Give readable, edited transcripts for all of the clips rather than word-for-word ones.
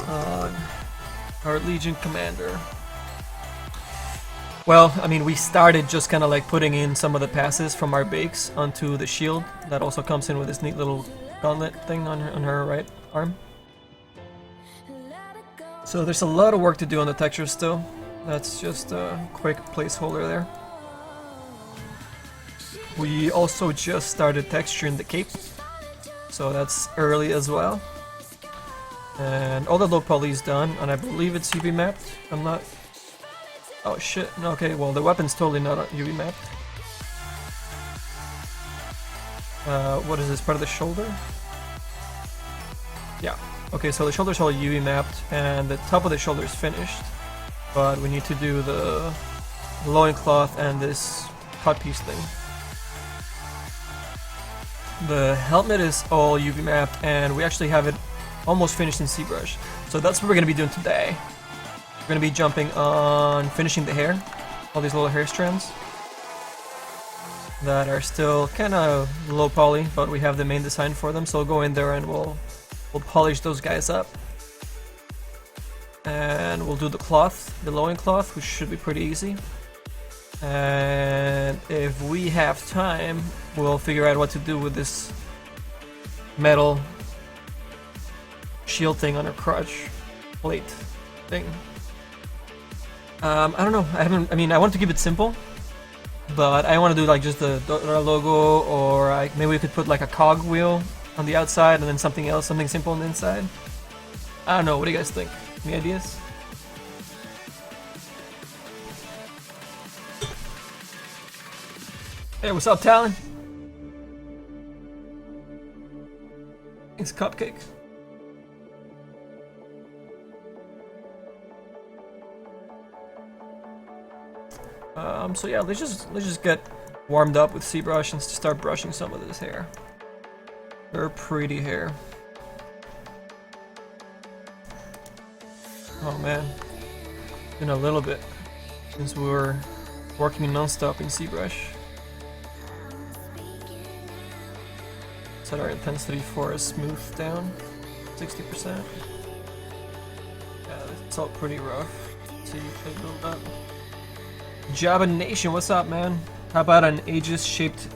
on our Legion commander. Well, I mean, we started just kind of like putting in some of the passes from our bakes onto the shield. That also comes in with this neat little gauntlet thing on her right arm. So there's a lot of work to do on the texture still. That's just a quick placeholder there. We also just started texturing the cape, so that's early as well. And all the low poly is done, and I believe it's UV mapped. I'm not... Oh shit, no, okay, well the weapon's totally not UV mapped. What is this, part of the shoulder? Yeah, okay, so the shoulder's all UV mapped, and the top of the shoulder is finished. But we need to do the loincloth and this cut piece thing. The helmet is all UV mapped, and we actually have it almost finished in Zbrush. So that's what we're going to be doing today. We're going to be jumping on finishing the hair, all these little hair strands that are still kind of low poly, but we have the main design for them, so we'll go in there and we'll polish those guys up. And we'll do the cloth, the loincloth, which should be pretty easy. And if we have time, we'll figure out what to do with this metal shield thing on her crotch plate thing. I don't know. I mean, I want to keep it simple, but I want to do like just the logo, or maybe we could put like a cog wheel on the outside and then something else, something simple on the inside. I don't know. What do you guys think? Any ideas? Hey, what's up, Talon? It's Cupcake. So yeah, let's just get warmed up with Zbrush and start brushing some of this hair. Her pretty hair. Oh man, it's been a little bit since we were working non-stop in Zbrush. Set our intensity for a smooth down, 60%. Yeah, it's all pretty rough. Let's see if they build up. Jabba Nation, what's up, man? How about an Aegis-shaped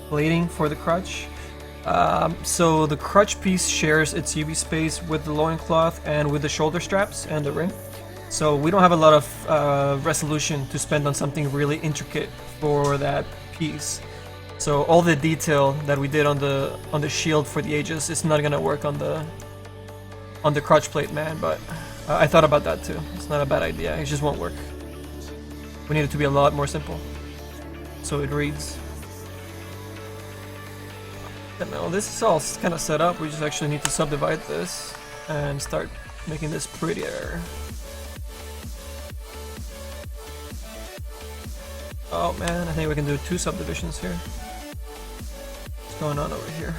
plating for the crutch? So the crutch piece shares its UV space with the loincloth and with the shoulder straps and the ring. So we don't have a lot of resolution to spend on something really intricate for that piece. So all the detail that we did on the shield for the Aegis is not gonna work on the crutch plate, man. But I thought about that too. It's not a bad idea. It just won't work. We need it to be a lot more simple, so it reads. And now this is all kind of set up. We just actually need to subdivide this and start making this prettier. Oh man, I think we can do 2 subdivisions here. What's going on over here?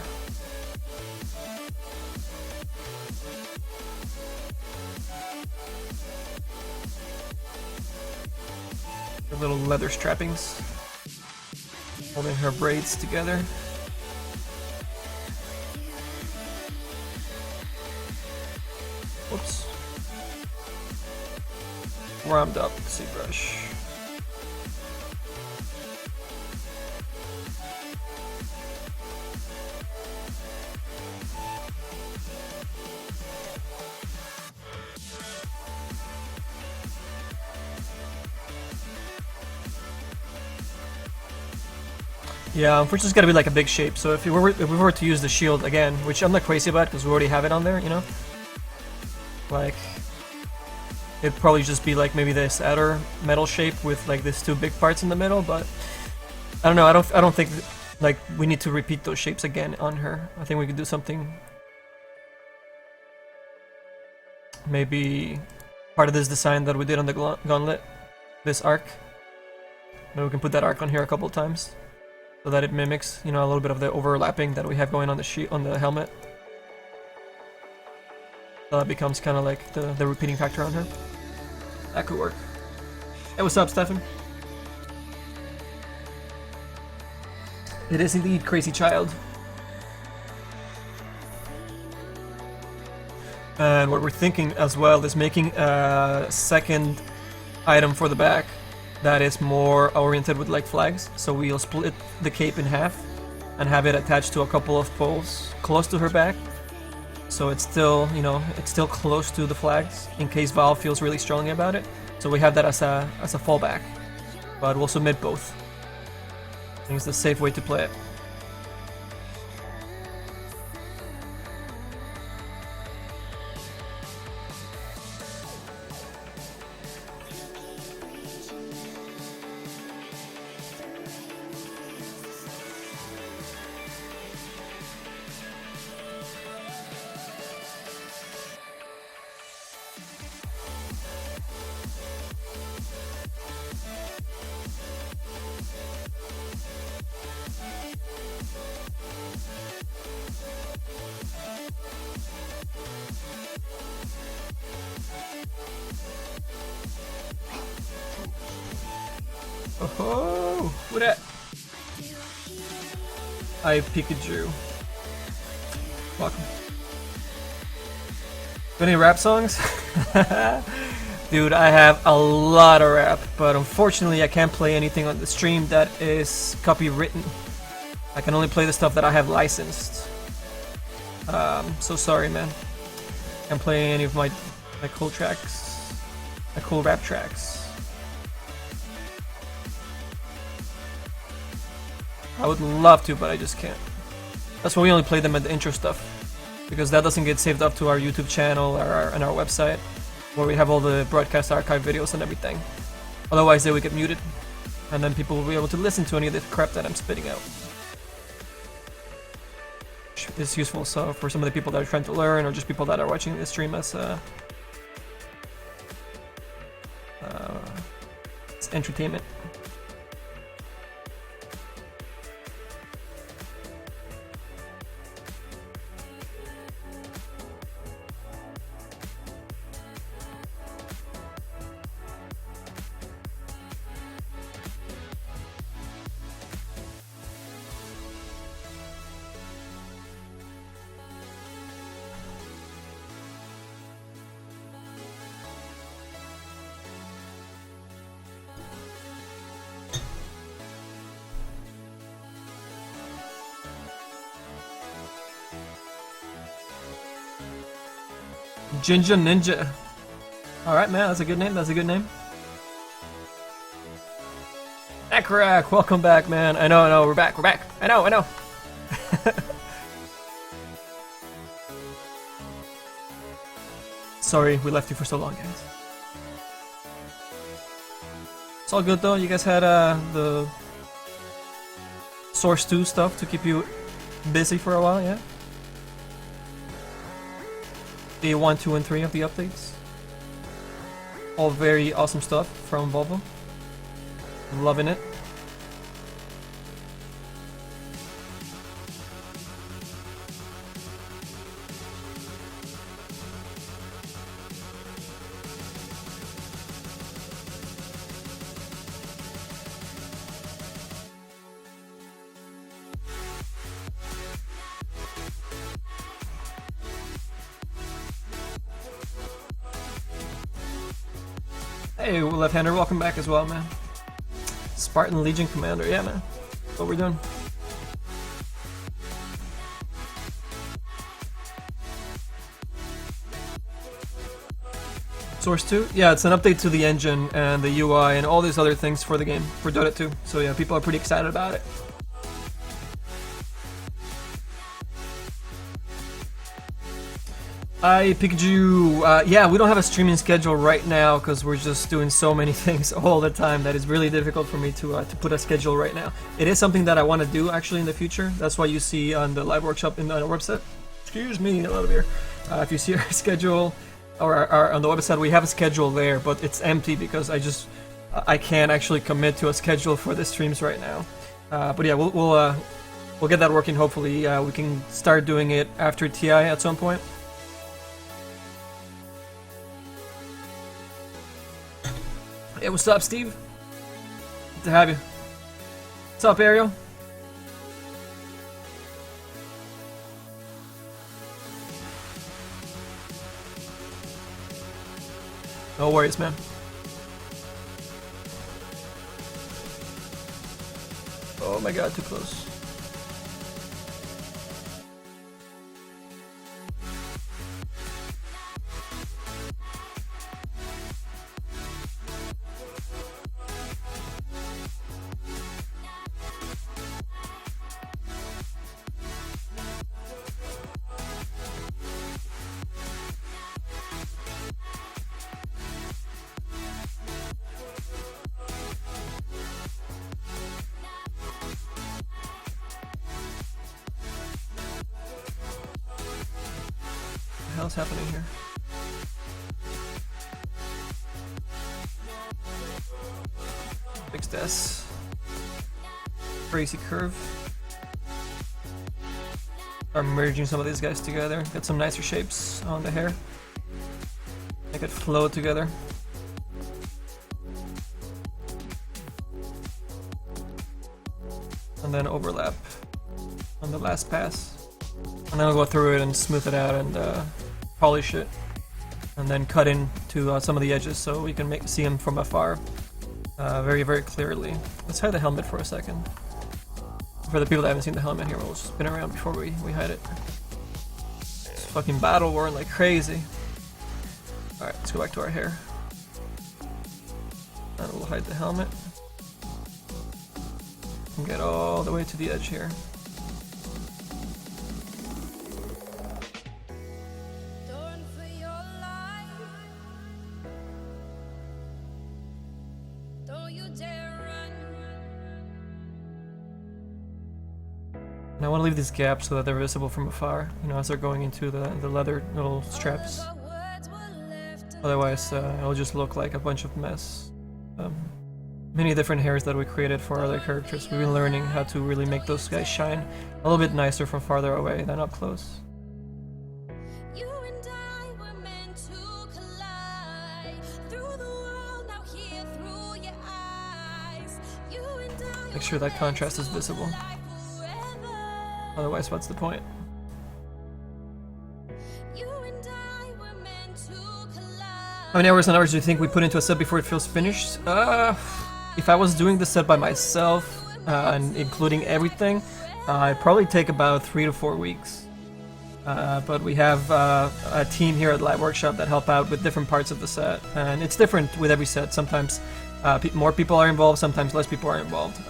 Her little leather strappings holding her braids together. Whoops. Warmed up Zbrush. Yeah, unfortunately it's gotta be like a big shape, so if we were to use the shield again, which I'm not crazy about because we already have it on there, you know? Like, it'd probably just be like maybe this outer metal shape with like these 2 big parts in the middle, but I don't know, I don't think like we need to repeat those shapes again on her. I think we could do something, maybe part of this design that we did on the gauntlet, this arc. Maybe we can put that arc on here a couple of times, so that it mimics, you know, a little bit of the overlapping that we have going on the helmet. So that becomes kind of like the repeating factor on her. That could work. Hey, what's up, Stefan? It is indeed Crazy Child. And what we're thinking as well is making a second item for the back that is more oriented with like flags. So we'll split the cape in half and have it attached to a couple of poles close to her back. So it's still, you know, it's still close to the flags in case Val feels really strongly about it. So we have that as a fallback, but we'll submit both. I think it's the safe way to play it. Oh, what that? I Pikachu. Welcome. Got any rap songs? Dude, I have a lot of rap, but unfortunately I can't play anything on the stream that is copywritten. I can only play the stuff that I have licensed. So sorry, man. Can't play any of my cool tracks, my cool rap tracks. I would love to, but I just can't. That's why we only play them at the intro stuff, because that doesn't get saved up to our YouTube channel or and our website, where we have all the broadcast archive videos and everything. Otherwise, they would get muted, and then people will be able to listen to any of the crap that I'm spitting out. It's useful so for some of the people that are trying to learn, or just people that are watching the stream as it's entertainment. Ginger Ninja. Alright, man, that's a good name. That's a good name. Akrak, welcome back, man. I know, we're back. I know. Sorry, we left you for so long, guys. It's all good, though. You guys had the Source 2 stuff to keep you busy for a while, yeah? Day 1, 2, and 3 of the updates. All very awesome stuff from Volvo. Loving it. Hey, left-hander, welcome back as well, man. Spartan Legion Commander, yeah, man. That's what we're doing. Source 2? Yeah, it's an update to the engine and the UI and all these other things for the game, for Dota 2. So yeah, people are pretty excited about it. Hi, Pikachu. Yeah, we don't have a streaming schedule right now because we're just doing so many things all the time that it's really difficult for me to put a schedule right now. It is something that I want to do actually in the future. That's why you see on the LiveWorkshop in the website. Excuse me, a lot of beer. If you see our schedule or on the website, we have a schedule there, but it's empty because I can't actually commit to a schedule for the streams right now. But yeah, we'll get that working. Hopefully, we can start doing it after TI at some point. Hey, what's up, Steve? Good to have you. What's up, Ariel? No worries, man. Oh my god, too close. What the hell's happening here? Fixed S. Crazy curve. Start merging some of these guys together. Get some nicer shapes on the hair. Make it flow together. And then overlap on the last pass. And then I'll go through it and smooth it out and polish it. And then cut into some of the edges so we can see them from afar very, very clearly. Let's hide the helmet for a second. For the people that haven't seen the helmet here, we'll spin around before we hide it. It's fucking battle worn like crazy. Alright, let's go back to our hair. And we'll hide the helmet. And get all the way to the edge here. And I want to leave these gaps so that they're visible from afar, you know, as they're going into the leather little straps. Otherwise, it'll just look like a bunch of mess. Many different hairs that we created for other characters. We've been learning how to really make those guys shine a little bit nicer from farther away than up close. Make sure that contrast is visible. Otherwise, what's the point? How many hours on average do you think we put into a set before it feels finished? If I was doing the set by myself, and including everything, I'd probably take about 3 to 4 weeks. But we have a team here at LiveWorkshop that help out with different parts of the set, and it's different with every set. Sometimes more people are involved, sometimes less people are involved.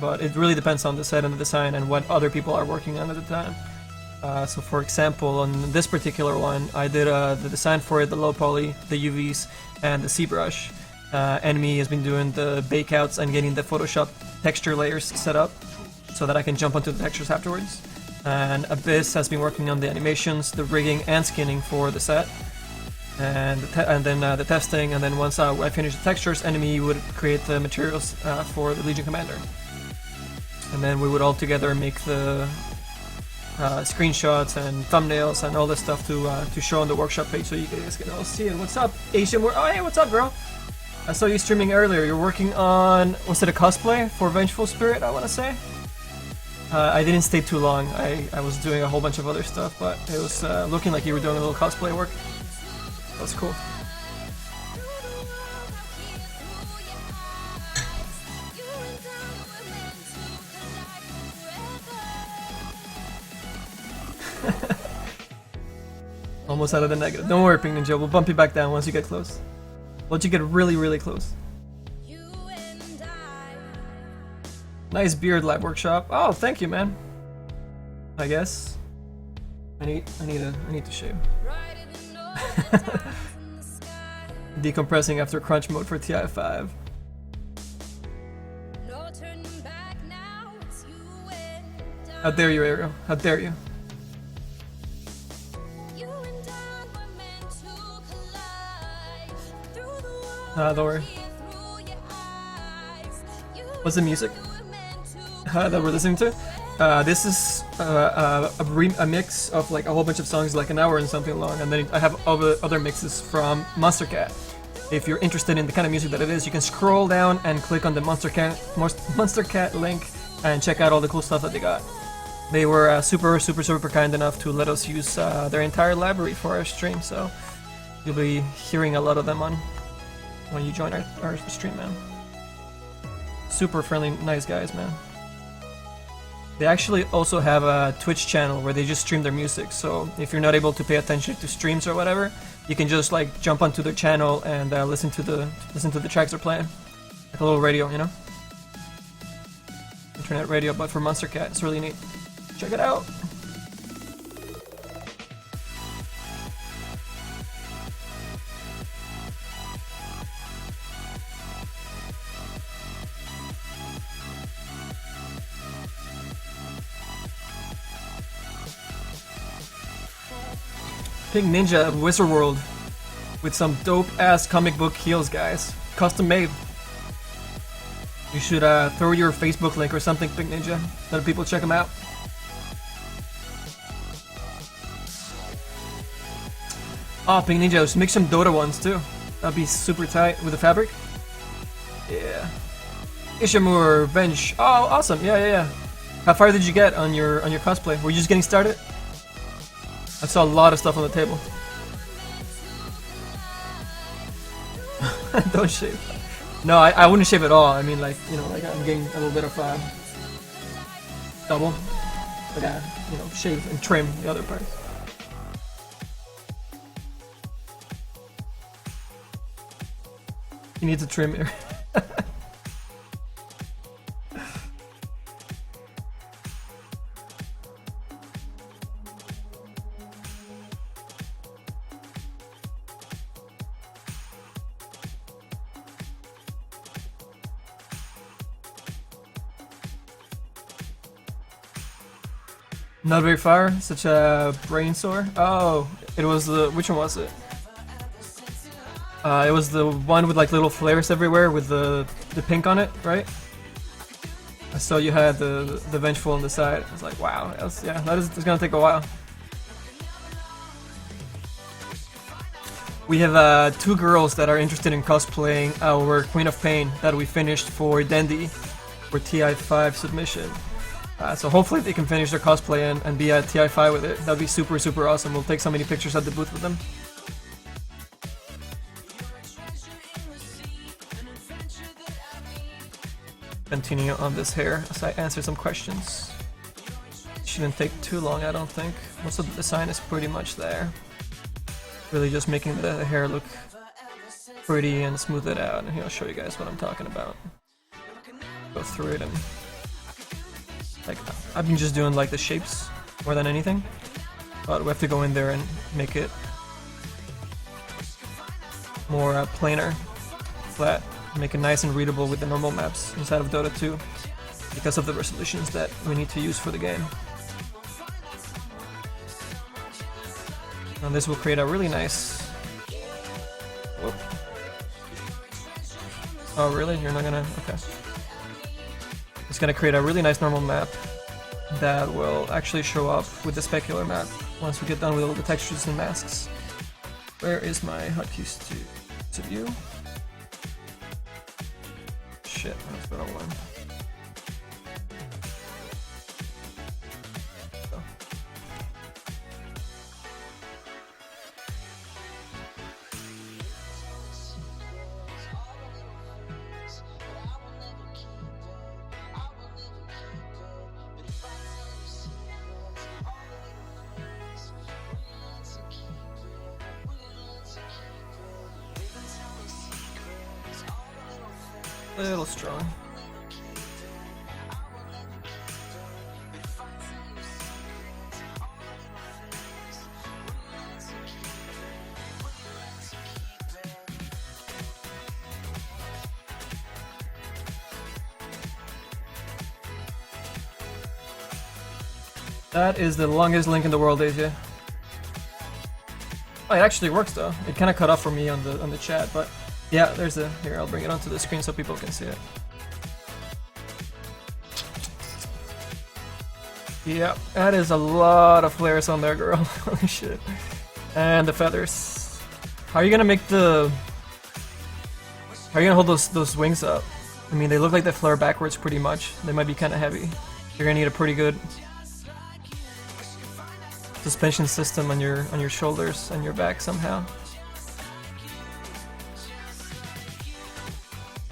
But it really depends on the set and the design and what other people are working on at the time. So for example, on this particular one, I did the design for it, the low poly, the UVs, and the Zbrush. Enemy has been doing the bakeouts and getting the Photoshop texture layers set up so that I can jump onto the textures afterwards. And Abyss has been working on the animations, the rigging, and skinning for the set. And then the testing, and then once I finish the textures, Enemy would create the materials for the Legion Commander. And then we would all together make the screenshots and thumbnails and all this stuff to show on the workshop page so you guys can all see it. What's up, Asian? Oh, hey, what's up, girl? I saw you streaming earlier. You're working on, was it a cosplay for Vengeful Spirit, I want to say? I didn't stay too long. I was doing a whole bunch of other stuff, but it was looking like you were doing a little cosplay work. That's cool. Almost out of the negative. Don't worry, Pink Ninja. We'll bump you back down once you get close. Once you get really, really close. Nice beard, LiveWorkshop. Oh, thank you, man. I guess. I need to shave. Decompressing after crunch mode for TI5. How dare you, Ariel? How dare you? Don't worry. What's the music that we're listening to? This is a mix of like a whole bunch of songs, like an hour and something long, and then I have other mixes from Monster Cat. If you're interested in the kind of music that it is, you can scroll down and click on the Monster Cat link and check out all the cool stuff that they got. They were super kind enough to let us use their entire library for our stream, so You'll be hearing a lot of them on when you join our stream, man. Super friendly, nice guys, man. They actually also have a Twitch channel where they just stream their music, so if you're not able to pay attention to streams or whatever, you can just like jump onto their channel and listen to the tracks they're playing, like a little radio, you know, internet radio, but for Monster Cat. It's really neat. Check it out. Pink Ninja of Wizard World with some dope ass comic book heels, guys. Custom made. You should throw your Facebook link or something, Pink Ninja. Let people check them out. Oh, Pink Ninja, just make some Dota ones too. That'd be super tight with the fabric. Yeah. Ishamur, Bench. Oh, awesome. Yeah. How far did you get on your cosplay? Were you just getting started? I saw a lot of stuff on the table. Don't shave. No, I wouldn't shave at all. I mean, like, you know, like I'm getting a little bit of double. Like, you know, shave and trim the other part. He needs a trim here. Not very far, such a brain sore. Oh, it was the, which one was it? It was the one with like little flares everywhere with the pink on it, right? I saw you had the Vengeful on the side. I was like, wow, yeah, it's gonna take a while. We have 2 girls that are interested in cosplaying our Queen of Pain that we finished for Dendy for TI5 submission. So hopefully they can finish their cosplay and be at TI5 with it. That'd be super, super awesome. We'll take so many pictures at the booth with them. Continue on this hair as I answer some questions. Shouldn't take too long, I don't think. Most of the design is pretty much there. Really just making the hair look pretty and smooth it out. And here I'll show you guys what I'm talking about. Go through it and... like, I've been just doing like the shapes more than anything, but we have to go in there and make it more planar, flat, make it nice and readable with the normal maps inside of Dota 2 because of the resolutions that we need to use for the game. And this will create a really nice... Whoop. Oh really? You're not gonna... okay. It's going to create a really nice normal map that will actually show up with the specular map once we get done with all the textures and masks. Where is my hotkeys to view? Shit, that's what I want. A little strong. That is the longest link in the world, AJ. Oh, it actually works though. It kind of cut off for me on the chat, but yeah, there's a... here, I'll bring it onto the screen so people can see it. Yeah, that is a lot of flares on there, girl. Holy shit. And the feathers. How are you gonna make the... how are you gonna hold those wings up? I mean, they look like they flare backwards pretty much. They might be kind of heavy. You're gonna need a pretty good suspension system on your shoulders and your back somehow.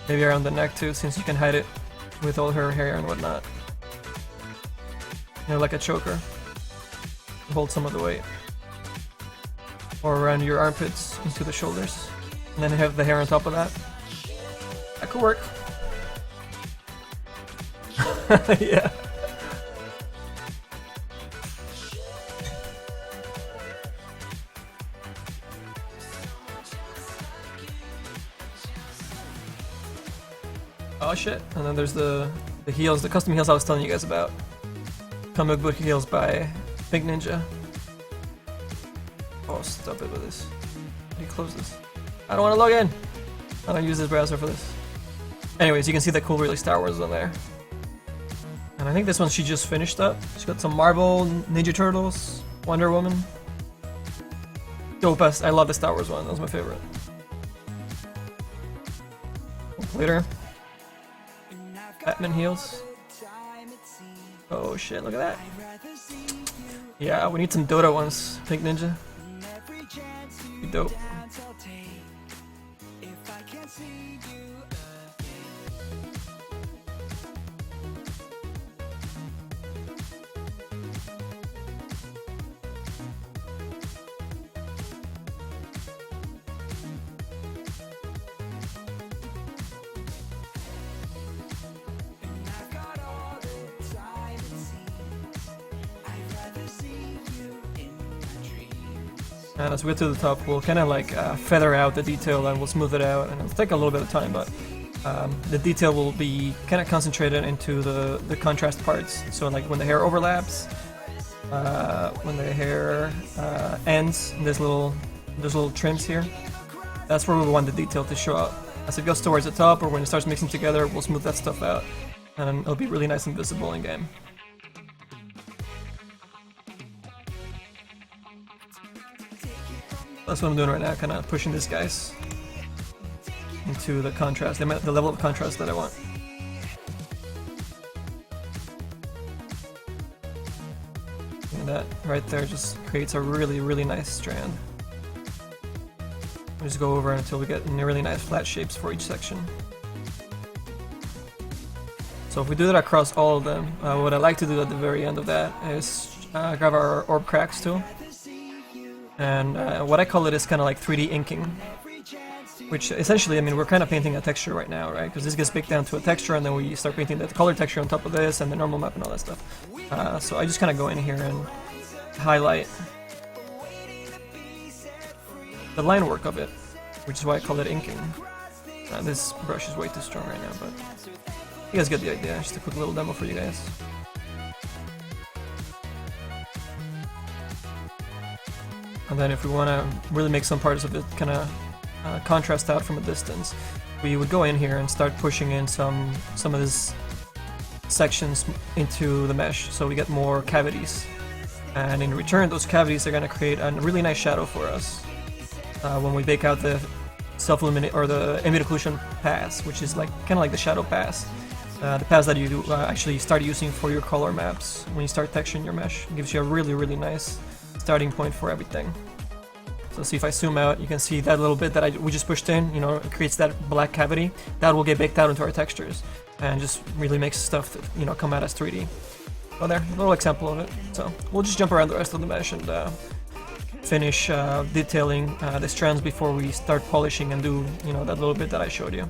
Maybe around the neck too, since you can hide it with all her hair and whatnot. You know, like a choker. Hold some of the weight. Or around your armpits into the shoulders. And then have the hair on top of that. That could work. Yeah. Oh shit. And then there's the heels, the custom heels I was telling you guys about. Comic book heels by Pink Ninja. Oh, stop it with this. How do you close this? I don't want to log in! I don't use this browser for this. Anyways, you can see that cool really Star Wars on there. And I think this one she just finished up. She got some Marvel, Ninja Turtles, Wonder Woman. Dopest. I love the Star Wars one. That was my favorite. Later. Batman heels. Oh shit, look at that. Yeah, we need some Dota ones. Pink Ninja. Be dope. And as we get to the top, we'll kind of like feather out the detail and we'll smooth it out, and it'll take a little bit of time, but the detail will be kind of concentrated into the contrast parts. So like when the hair overlaps, when the hair ends, there's little trims here. That's where we want the detail to show up. As it goes towards the top or when it starts mixing together, we'll smooth that stuff out, and it'll be really nice and visible in game. That's what I'm doing right now, kind of pushing these guys into the contrast, the level of contrast that I want. And that right there just creates a really, really nice strand. We'll just go over until we get really nice flat shapes for each section. So if we do that across all of them, what I like to do at the very end of that is grab our orb cracks tool. And what I call it is kind of like 3D inking, which essentially, I mean, we're kind of painting a texture right now, right? Because this gets baked down to a texture, and then we start painting the color texture on top of this, and the normal map and all that stuff. So I just kind of go in here and highlight the line work of it, which is why I call it inking. This brush is way too strong right now, but you guys get the idea. Just a quick little demo for you guys. And then if we want to really make some parts of it kind of contrast out from a distance, we would go in here and start pushing in some of these sections into the mesh, so we get more cavities. And in return, those cavities are going to create a really nice shadow for us when we bake out the self-illuminate or the ambient occlusion pass, which is like kind of like the shadow pass. The pass that you actually start using for your color maps when you start texturing your mesh. It gives you a really, really nice starting point for everything. So see, if I zoom out, you can see that little bit that we just pushed in, you know, it creates that black cavity. That will get baked out into our textures and just really makes stuff that, you know, come out as 3D. Well, there, a little example of it. So we'll just jump around the rest of the mesh and finish detailing the strands before we start polishing and do, you know, that little bit that I showed you.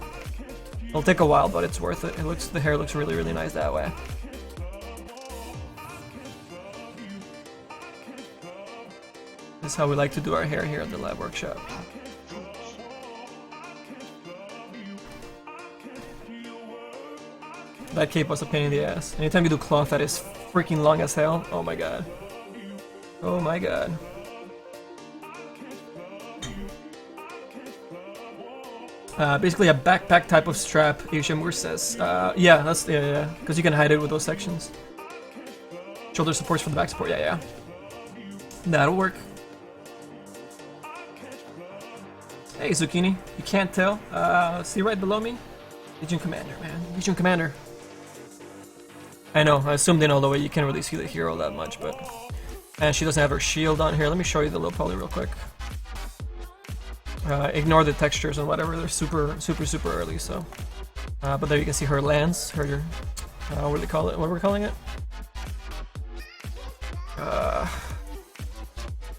It'll take a while, but it's worth it. The hair looks really, really nice that way. This is how we like to do our hair here at the LiveWorkshop. That cape was a pain in the ass. Anytime you do cloth that is freaking long as hell, oh my god. Oh my god. Basically a backpack type of strap, Aishamur says. Yeah, because you can hide it with those sections. Shoulder supports for the back support, yeah. That'll work. Hey Zucchini, you can't tell? See right below me? Legion Commander, man. Legion Commander. I know, I zoomed in all the way, you can't really see the hero that much, but... And she doesn't have her shield on here. Let me show you the low poly real quick. Ignore the textures and whatever, they're super early, so... But there you can see her lance, her, what do they call it? What are we calling it?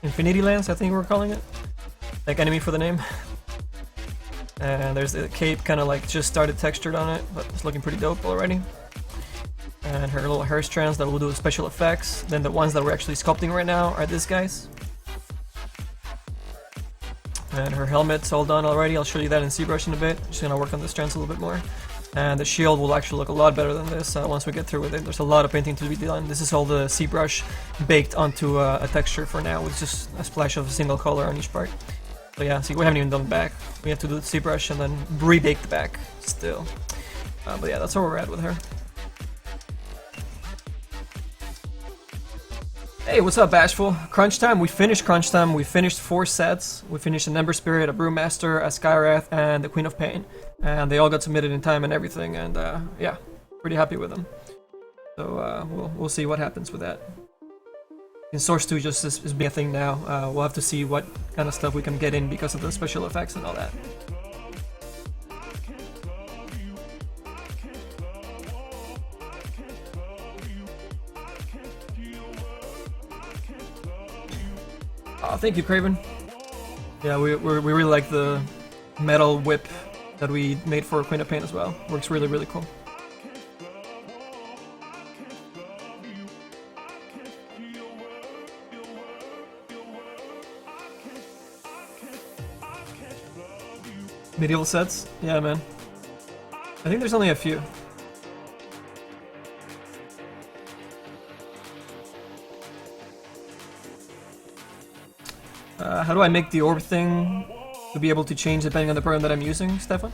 Infinity Lance, I think we're calling it. Like enemy for the name. And there's the cape, kind of like just started textured on it, but it's looking pretty dope already. And her little hair strands that will do special effects. Then the ones that we're actually sculpting right now are these guys. And her helmet's all done already. I'll show you that in Zbrush in a bit. Just gonna work on the strands a little bit more. And the shield will actually look a lot better than this once we get through with it. There's a lot of painting to be done. This is all the Zbrush baked onto a texture for now, with just a splash of a single color on each part. So yeah, see, we haven't even done the back. We have to do the Zbrush and then re-bake the back still. But yeah, that's where we're at with her. Hey, what's up, Bashful? Crunch time. We finished Crunch time. We finished 4 sets. We finished an Ember Spirit, a Brewmaster, a Skywrath, and the Queen of Pain. And they all got submitted in time and everything. And yeah, pretty happy with them. So we'll see what happens with that. In Source 2 just is being a thing now. We'll have to see what kind of stuff we can get in because of the special effects and all that. Oh, thank you, Craven. Yeah, we really like the metal whip that we made for Queen of Pain as well. Works really, really cool. Medieval sets? Yeah, man. I think there's only a few. How do I make the orb thing to be able to change depending on the program that I'm using, Stefan?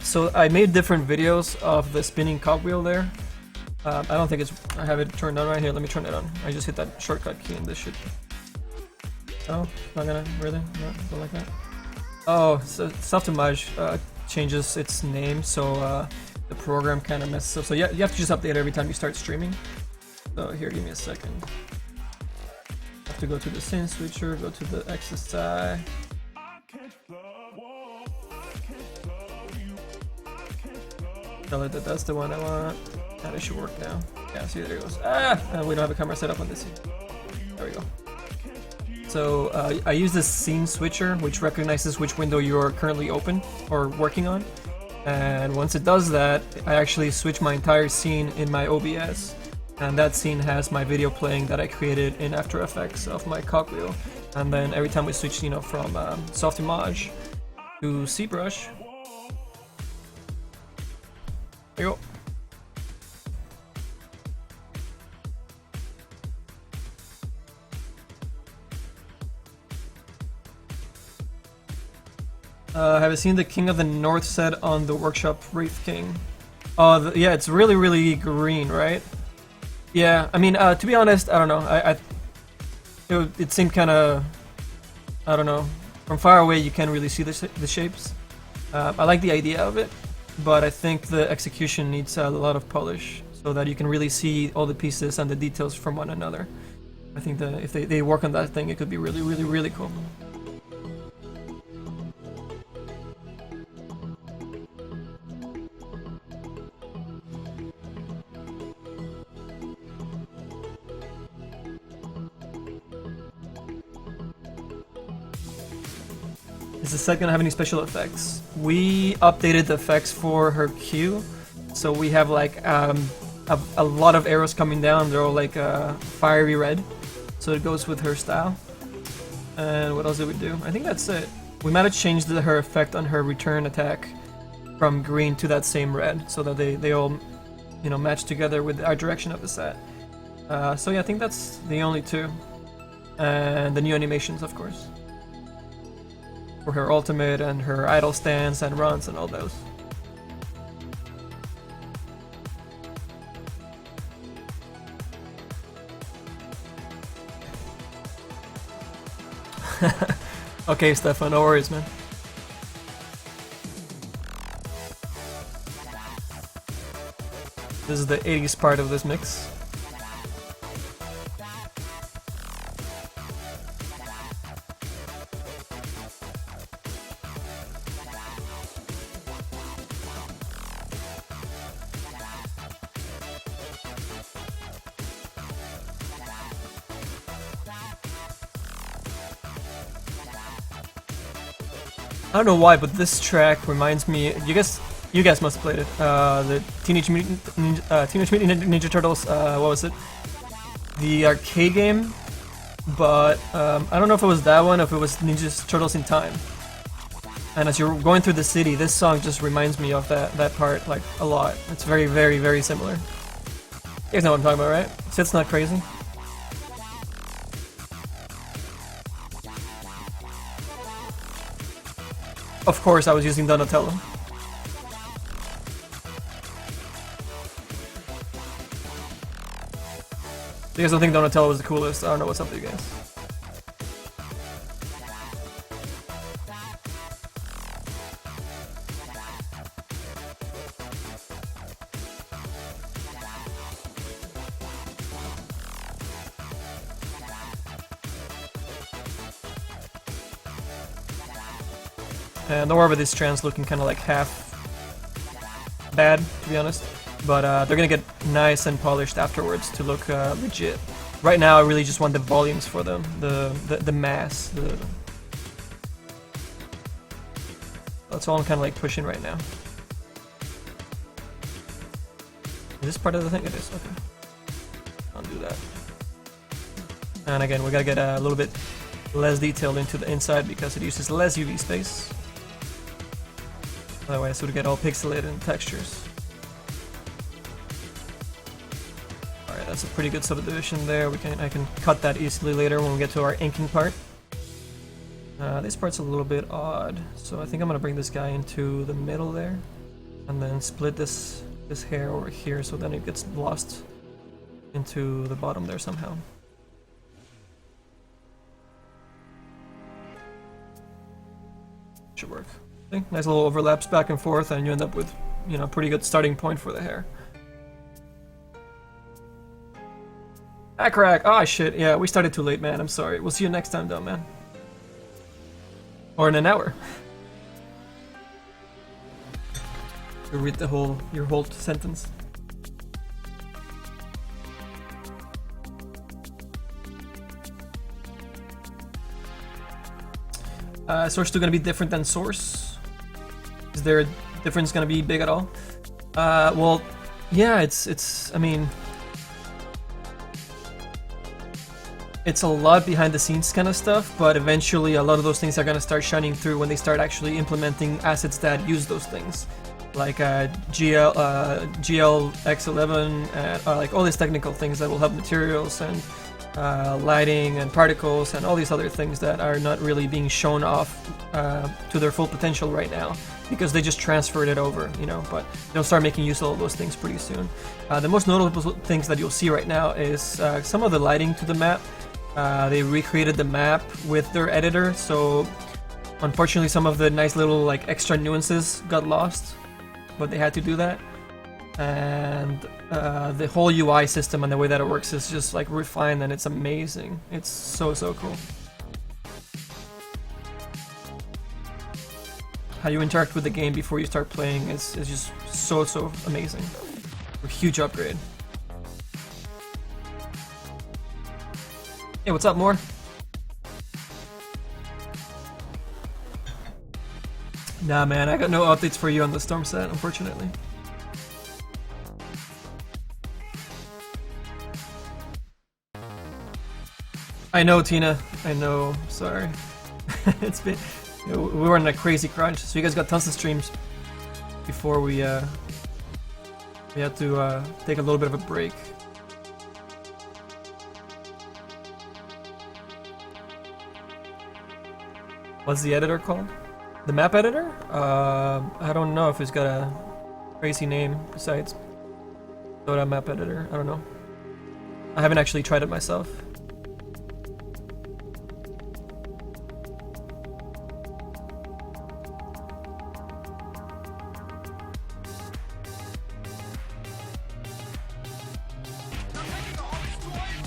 So I made different videos of the spinning cogwheel there. I don't think it's... I have it turned on right here. Let me turn it on. I just hit that shortcut key and this shit. Oh, not gonna... Really? No, don't like that. Oh, so Softimage changes its name, so the program kind of messes up. So yeah, you have to just update every time you start streaming. So here, give me a second. Have to go to the scene switcher, go to the XSI. Tell it that that's the one I want. That it should work now. Yeah, see, there it goes. Ah! We don't have a camera set up on this scene. There we go. So I use this scene switcher, which recognizes which window you're currently open or working on. And once it does that, I actually switch my entire scene in my OBS. And that scene has my video playing that I created in After Effects of my cogwheel. And then every time we switch, you know, from Softimage to Zbrush. There you go. Have you seen the King of the North set on the workshop Wraith King? Oh, yeah, it's really, really green, right? Yeah, I mean, to be honest, I don't know. It seemed kind of, I don't know. From far away, you can't really see the shapes. I like the idea of it, but I think the execution needs a lot of polish so that you can really see all the pieces and the details from one another. I think that if they work on that thing, it could be really, really, really cool. Is the set gonna have any special effects? We updated the effects for her Q, so we have like a lot of arrows coming down. They're all like fiery red, so it goes with her style. And what else did we do? I think that's it. We might have changed her effect on her return attack from green to that same red, so that they all, you know, match together with our direction of the set. So yeah, I think that's the only two, and the new animations, of course. For her ultimate and her idle stance and runs and all those. Okay, Stefan, no worries, man. This is the 80s part of this mix. I don't know why, but this track reminds me. You guys must have played it. The Teenage Mutant Ninja Turtles. What was it? The arcade game. But I don't know if it was that one, or if it was Ninja Turtles in Time. And as you're going through the city, this song just reminds me of that part like a lot. It's very, very, very similar. You guys know what I'm talking about, right? So it's not crazy. Of course, I was using Donatello. You guys don't think Donatello was the coolest? I don't know what's up with you guys. And don't worry about these strands looking kind of like half bad, to be honest. But they're gonna get nice and polished afterwards to look legit. Right now, I really just want the volumes for them, the mass. That's all I'm kind of like pushing right now. Is this part of the thing? It is. Okay. I'll do that. And again, we gotta get a little bit less detailed into the inside because it uses less UV space. Otherwise, it would get all pixelated in textures. Alright, that's a pretty good subdivision there. I can cut that easily later when we get to our inking part. This part's a little bit odd, so I think I'm gonna bring this guy into the middle there, and then split this hair over here so then it gets lost into the bottom there somehow. Should work. Okay, nice little overlaps back and forth, and you end up with, you know, pretty good starting point for the hair. Ah, crack! Ah, shit. Yeah, we started too late, man. I'm sorry. We'll see you next time, though, man. Or in an hour. You read your whole sentence. Source 2 gonna be different than source? Is there a difference gonna be big at all? Well, yeah, I mean, it's a lot behind the scenes kind of stuff, but eventually a lot of those things are gonna start shining through when they start actually implementing assets that use those things. Like GLX11, and like all these technical things that will help materials and lighting and particles and all these other things that are not really being shown off to their full potential right now because they just transferred it over, you know, but they'll start making use of all those things pretty soon. The most notable things that you'll see right now is some of the lighting to the map. They recreated the map with their editor, so unfortunately some of the nice little like extra nuances got lost, but they had to do that. And the whole UI system and the way that it works is just like refined, and it's amazing. It's so cool. How you interact with the game before you start playing is just so amazing. A huge upgrade. Hey, what's up, More? Nah, man, I got no updates for you on the Storm set, unfortunately. I know, Tina. I know. Sorry. It's been... We were in a crazy crunch, so you guys got tons of streams before we had to take a little bit of a break. What's the editor called? The map editor? I don't know if it's got a crazy name besides Dota map editor. I don't know. I haven't actually tried it myself.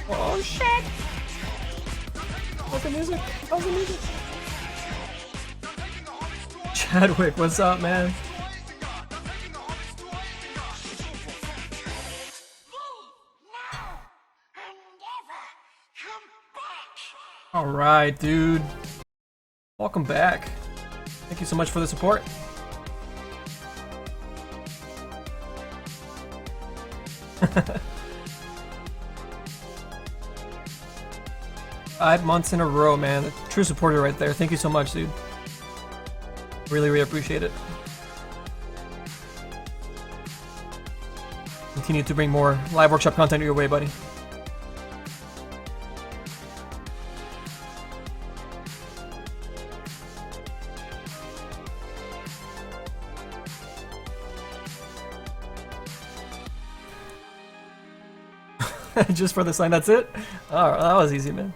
Oh shit! What's the music? How's the music? Chadwick, what's up, man? Alright, dude. Welcome back. Thank you so much for the support. 5 months in a row, man. True supporter right there. Thank you so much, dude. Really, really appreciate it. Continue to bring more live workshop content your way, buddy. Just for the sign, that's it? Oh, that was easy, man.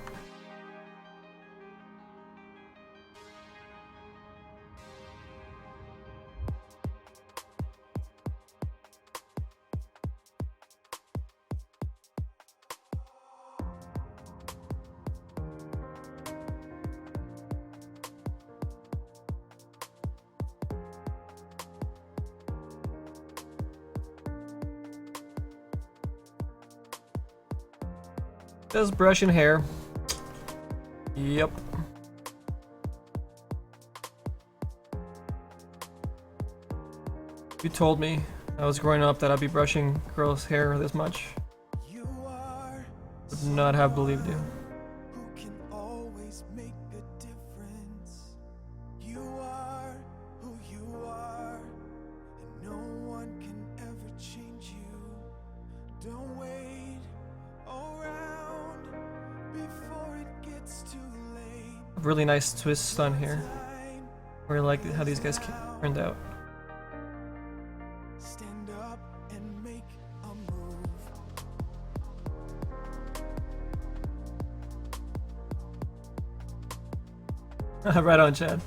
Just brushing hair. Yep. You told me I was growing up that I'd be brushing girls' hair this much. Would not have believed you. Really nice twist on here. Really like how these guys turned out. Stand up and make a move. Right on, Chad.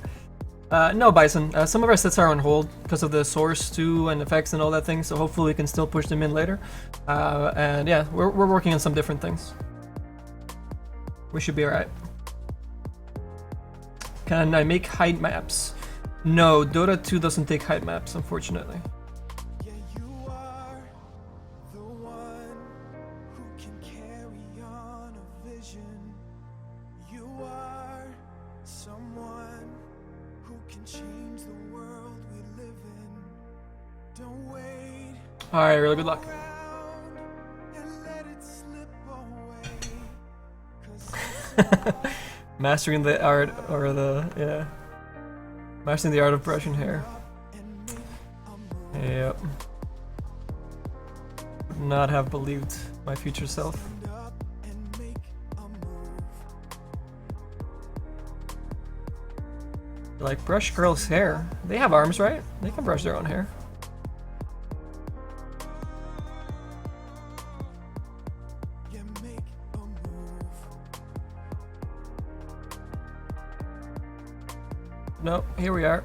No, Bison. Some of our sets are on hold because of the source too and effects and all that thing. So hopefully we can still push them in later. And yeah, we're working on some different things. We should be alright. Can I make height maps? No, Dota 2 doesn't take height maps, unfortunately. Yeah, you are the one who can carry on a vision. You are someone who can change the world we live in. Don't wait. All right, really good luck. Mastering the art, or the, mastering the art of brushing hair. Yep. Would not have believed my future self. Like, brush girls' hair. They have arms, right? They can brush their own hair. Nope, here we are.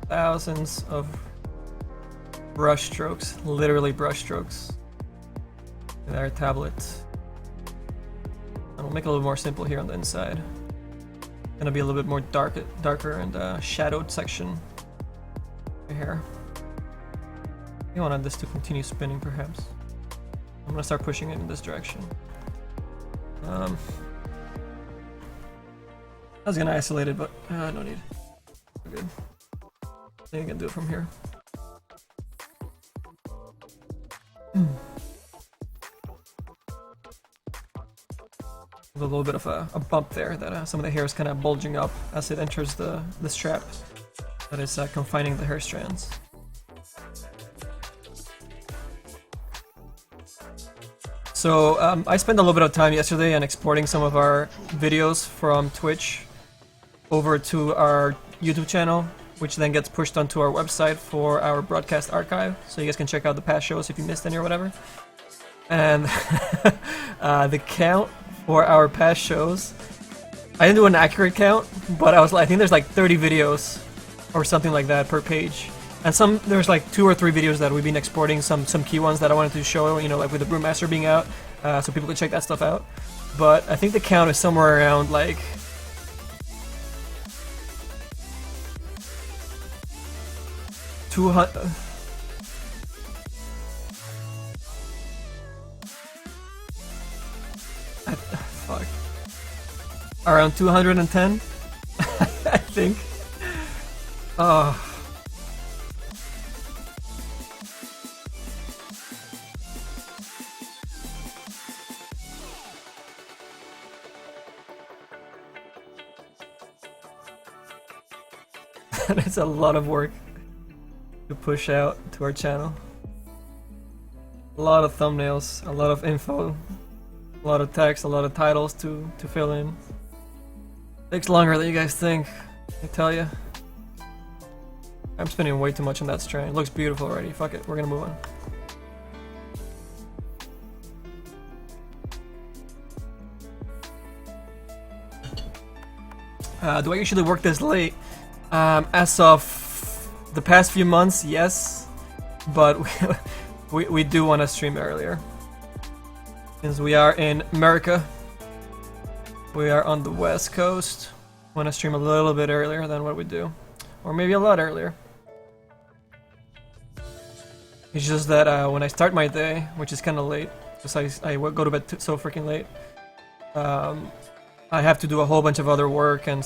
Thousands of brush strokes, literally brush strokes with our tablet. And we'll make it a little more simple here on the inside. Gonna be a little bit more darker and shadowed section here. You wanted this to continue spinning, perhaps. I'm gonna start pushing it in this direction. I was gonna isolate it, but no need. We're good. I think I can do it from here. A little bit of a bump there that some of the hair is kind of bulging up as it enters the strap that is confining the hair strands. So I spent a little bit of time yesterday on exporting some of our videos from Twitch over to our YouTube channel, which then gets pushed onto our website for our broadcast archive, so you guys can check out the past shows if you missed any or whatever. And the count for our past shows, I didn't do an accurate count, but I think there's like 30 videos or something like that per page. And there's like 2 or 3 videos that we've been exporting, some key ones that I wanted to show, you know, like with the Brewmaster being out, so people could check that stuff out. But I think the count is somewhere around like 200. Fuck. Around 210, I think. Oh. It's a lot of work to push out to our channel. A lot of thumbnails, a lot of info, a lot of text, a lot of titles to fill in. Takes longer than you guys think, I tell you. I'm spending way too much on that strain. It looks beautiful already. Fuck it, we're gonna move on. Do I usually work this late? As of the past few months, yes, but we do want to stream earlier. Since we are in America, we are on the West Coast. Want to stream a little bit earlier than what we do, or maybe a lot earlier. It's just that when I start my day, which is kind of late, because I go to bed so freaking late, I have to do a whole bunch of other work and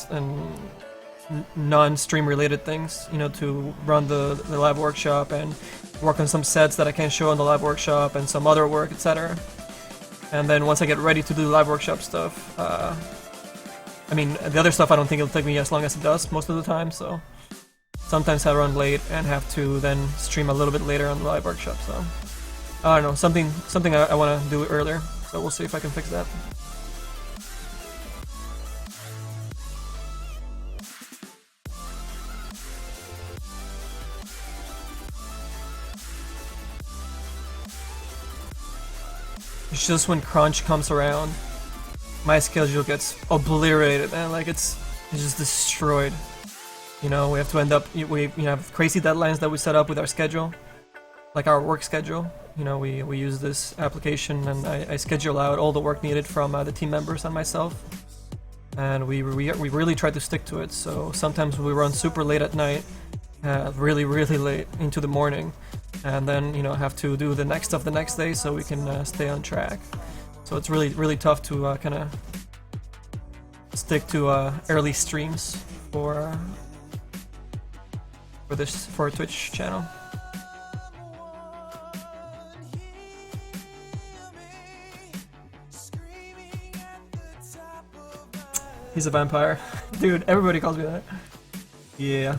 non-stream related things, you know, to run the live workshop and work on some sets that I can't show on the live workshop and some other work, etc. And then once I get ready to do live workshop stuff, I mean, the other stuff I don't think it'll take me as long as it does most of the time, so sometimes I run late and have to then stream a little bit later on the live workshop, so I don't know, something I want to do earlier, so we'll see if I can fix that. It's just when crunch comes around, my schedule gets obliterated, and like it's just destroyed. You know, we have to end up, we have crazy deadlines that we set up with our schedule, like our work schedule. You know, we use this application, and I schedule out all the work needed from the team members and myself, and we really try to stick to it. So sometimes we run super late at night, really late into the morning, and then, you know, have to do the next stuff the next day so we can stay on track. So it's really tough to kind of stick to early streams for a Twitch channel. He's a vampire. Dude, everybody calls me that. Yeah.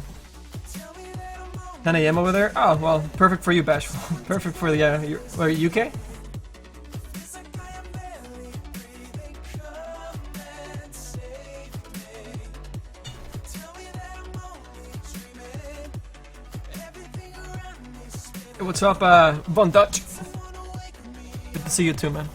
10 AM over there? Oh, well, perfect for you, Bashful. Perfect for the, are you UK? Hey, what's up, Von Dutch? Good to see you too, man.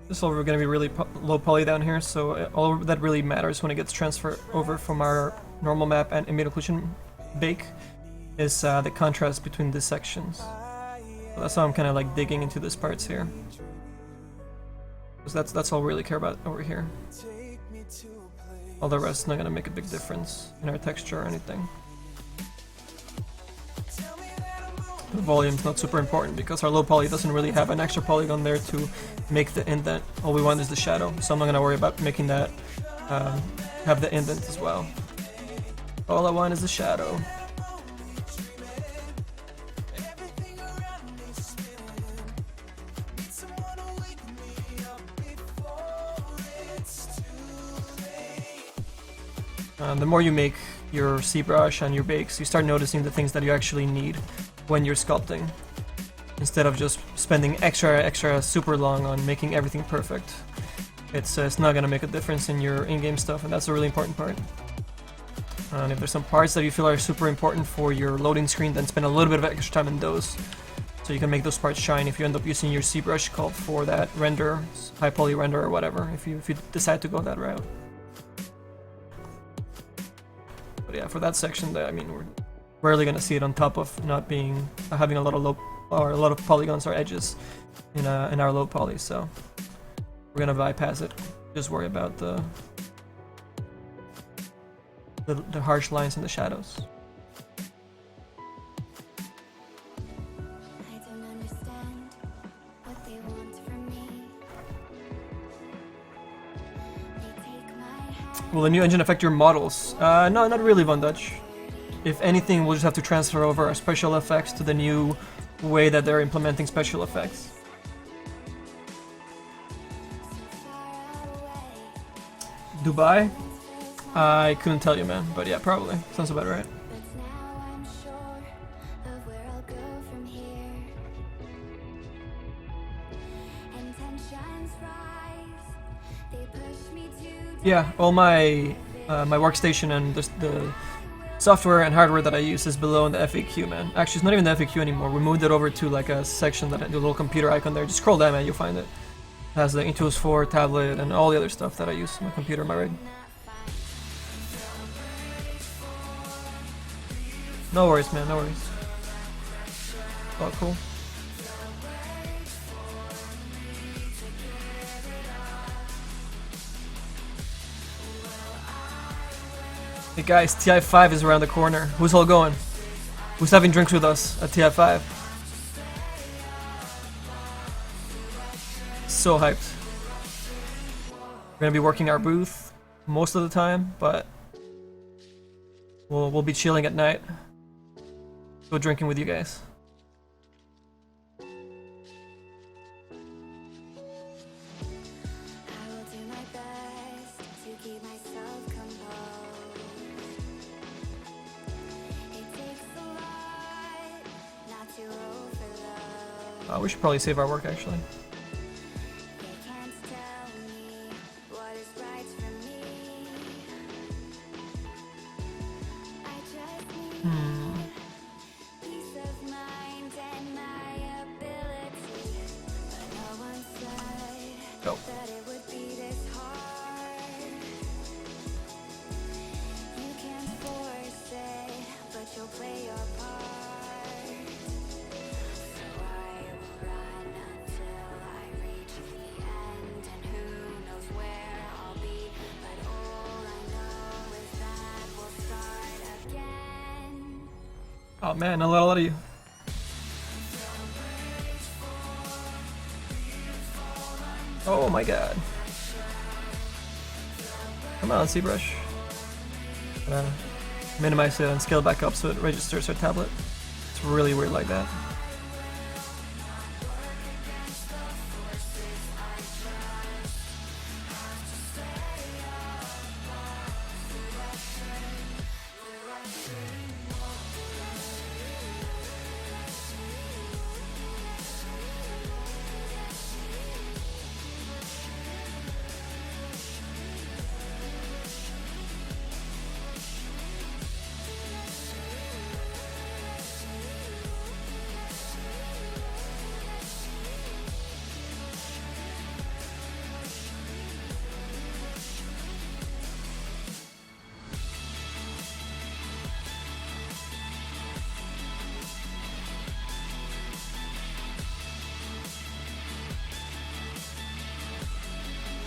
This is all going to be really low poly down here, so all that really matters when it gets transferred over from our normal map and ambient occlusion bake is the contrast between these sections. So that's how I'm kind of like digging into these parts here, because that's all we really care about over here. All the rest is not going to make a big difference in our texture or anything. The volume's not super important because our low poly doesn't really have an extra polygon there to make the indent. All we want is the shadow, so I'm not gonna worry about making that have the indent as well. All I want is the shadow. The more you make your Zbrush and your bakes, you start noticing the things that you actually need when you're sculpting, instead of just spending extra super long on making everything perfect. It's not gonna make a difference in your in-game stuff, and that's a really important part. And if there's some parts that you feel are super important for your loading screen, then spend a little bit of extra time in those, so you can make those parts shine if you end up using your Zbrush sculpt for that render, high poly render or whatever, if you decide to go that route. But yeah, for that section, I mean, we're rarely gonna see it on top of not being having a lot of a lot of polygons or edges in our low poly, so we're gonna bypass it. Just worry about the harsh lines and the shadows. I don't understand what they want from me. They take my hand. Will the new engine affect your models? No, not really, Von Dutch. If anything, we'll just have to transfer over our special effects to the new way that they're implementing special effects. Dubai? I couldn't tell you, man, but yeah, probably. Sounds about right. But now I'm sure of where I'll go from here. And tensions rise. They push me to Yeah, all my my workstation and the software and hardware that I use is below in the FAQ, man. Actually, it's not even the FAQ anymore. We moved it over to like a section that had the little computer icon there. Just scroll down, man, you'll find it. It has the Intuos 4 tablet and all the other stuff that I use on my computer, my rig. No worries, man, no worries. Oh, cool. Hey guys, TI5 is around the corner. Who's all going? Who's having drinks with us at TI5? So hyped. We're gonna be working our booth most of the time, but we'll be chilling at night. Go drinking with you guys. I will do my best to keep myself composed. It takes a lot not to overload. We should probably save our work, actually. They can't tell me what is right for me. I just need peace of mind and my ability. But no one said Go. that it would be this hard. You can't force it, but you'll play your part. So I will run until I reach the end, and who knows where I'll be. But all I know is that we'll start again. Oh man, a lot of you. Oh my god. Come on, Zbrush. Minimize it and scale back up so it registers our tablet. It's really weird like that.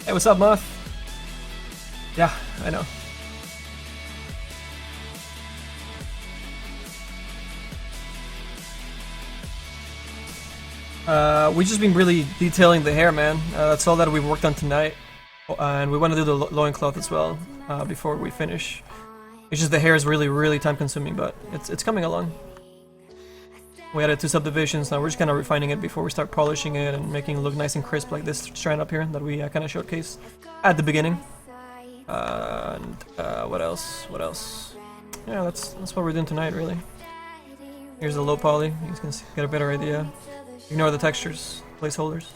Hey, what's up, Moth? Yeah, I know. We've just been really detailing the hair, man. That's all that we've worked on tonight. And we want to do the loincloth as well before we finish. It's just the hair is really time consuming, but it's coming along. We added 2 subdivisions, now we're just kind of refining it before we start polishing it and making it look nice and crisp like this strand up here that we kind of showcased at the beginning. And what else? What else? Yeah, that's what we're doing tonight, really. Here's the low poly. You can get a better idea. Ignore the textures, placeholders.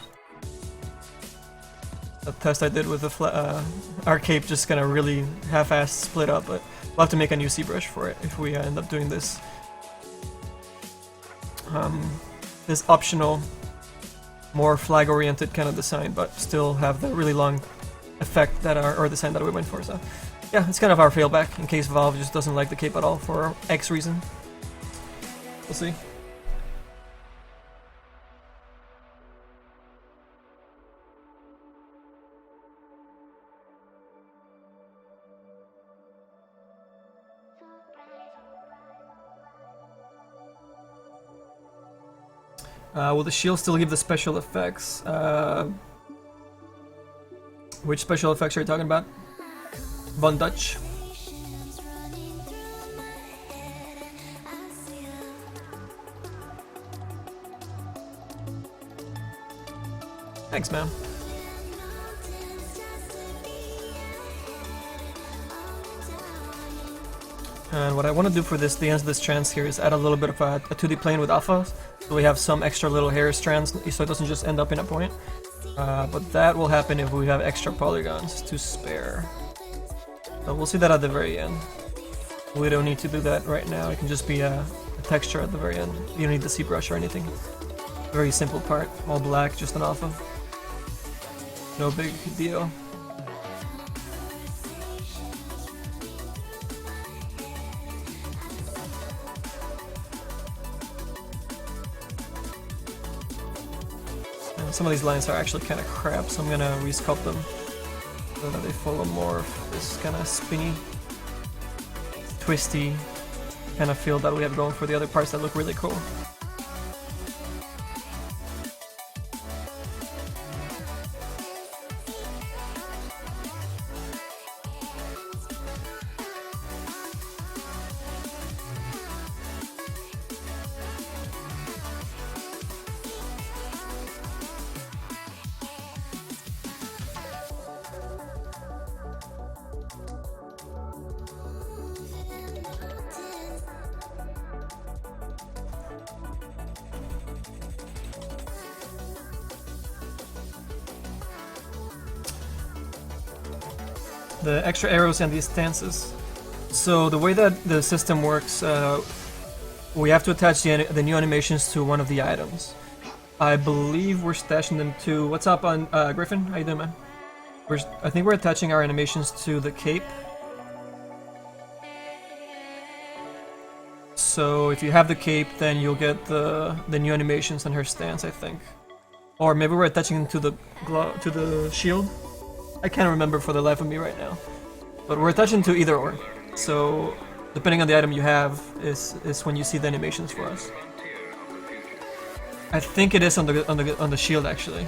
The test I did with the our cape just kind of really half-assed split up, but we'll have to make a new Zbrush for it if we end up doing this. This optional, more flag-oriented kind of design, but still have the really long effect that or design that we went for. So yeah, it's kind of our failback in case Valve just doesn't like the cape at all for X reason. We'll see. Will the shield still give the special effects? Which special effects are you talking about? Von Dutch? Thanks, man. And what I want to do for this, the ends of this trans here, is add a little bit of a 2D plane with alpha, so we have some extra little hair strands, so it doesn't just end up in a point. But that will happen if we have extra polygons to spare. So we'll see that at the very end. We don't need to do that right now, it can just be a texture at the very end. You don't need the Zbrush or anything. Very simple part, all black, just an alpha. No big deal. Some of these lines are actually kind of crap, so I'm gonna resculpt them so that they follow more of this kind of spinny, twisty kind of feel that we have going for the other parts that look really cool. The extra arrows and these stances. So the way that the system works, we have to attach the new animations to one of the items. I believe we're stashing them to... What's up on Griffin? How you doing, man? I think we're attaching our animations to the cape. So if you have the cape, then you'll get the new animations and her stance, I think. Or maybe we're attaching them to the shield. I can't remember for the life of me right now, but we're attaching to either or. So depending on the item you have is when you see the animations for us. I think it is on the shield actually,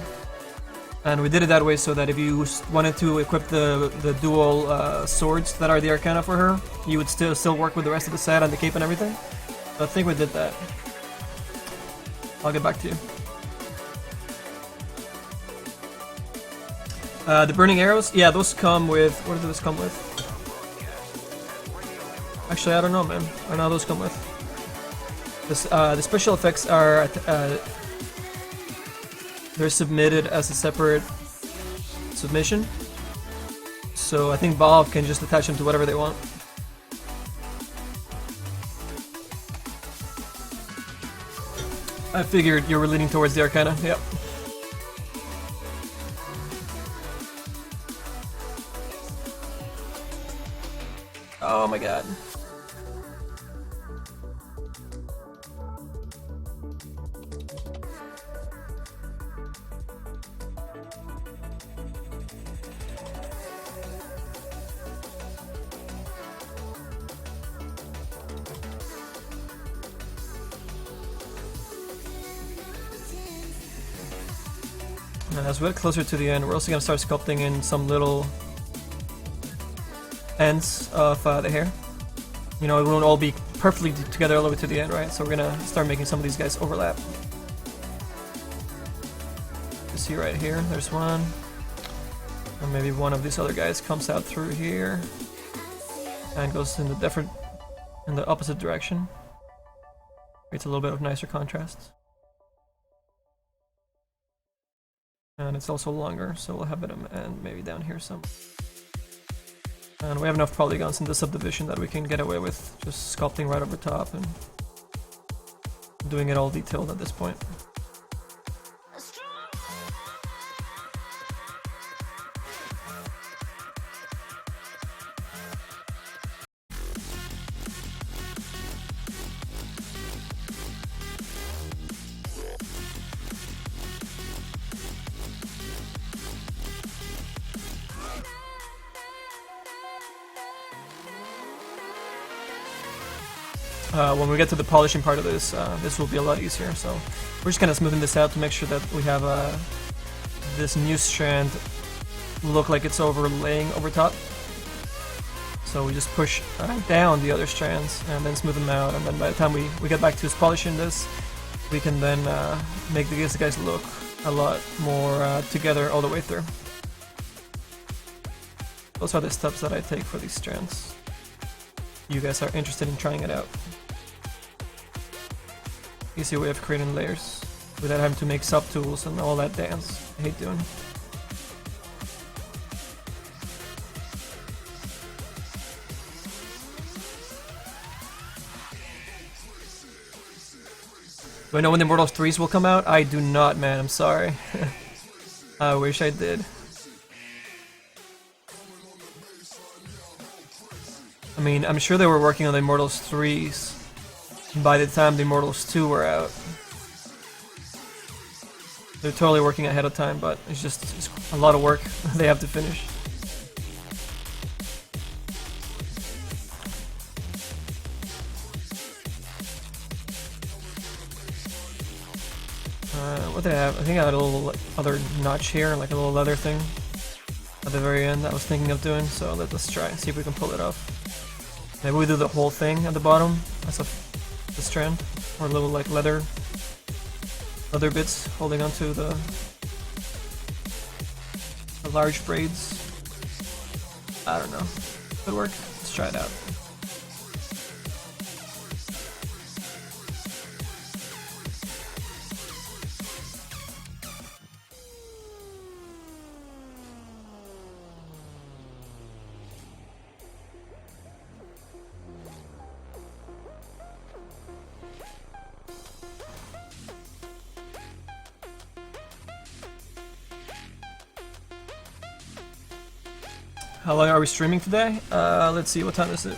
and we did it that way so that if you wanted to equip the dual swords that are the Arcana for her, you would still work with the rest of the set and the cape and everything. So I think we did that. I'll get back to you. The burning arrows, yeah, those come with... What do those come with? Actually, I don't know, man. I don't know how those come with. The special effects are... they're submitted as a separate submission. So I think Valve can just attach them to whatever they want. I figured you were leaning towards the Arcana, yep. Oh my god. And as we get closer to the end, we're also going to start sculpting in some little ends of the hair. You know, it won't all be perfectly together all the way to the end, right? So we're going to start making some of these guys overlap. You see right here, there's one. And maybe one of these other guys comes out through here and goes in the opposite direction. Creates a little bit of nicer contrast. And it's also longer, so we'll have it and maybe down here some. And we have enough polygons in the subdivision that we can get away with just sculpting right over top and doing it all detailed at this point. When we get to the polishing part of this, this will be a lot easier. So we're just kind of smoothing this out to make sure that we have this new strand look like it's overlaying over top. So we just push down the other strands and then smooth them out, and then by the time we get back to polishing this, we can then make these guys look a lot more together all the way through. Those are the steps that I take for these strands. You guys are interested in trying it out. Easy way of creating layers without having to make subtools and all that dance I hate doing. Do I know when the Immortals 3s will come out? I do not, man, I'm sorry. I wish I did. I mean, I'm sure they were working on the Immortals 3s by the time the Immortals 2 were out. They're totally working ahead of time, but it's a lot of work they have to finish. What did I have? I think I had a little other notch here, like a little leather thing at the very end I was thinking of doing, so let's try and see if we can pull it off. Maybe we do the whole thing at the bottom as the strand, or little like leather bits holding onto the large braids. I don't know. Could work. Let's try it out. How long are we streaming today? Let's see, what time is it?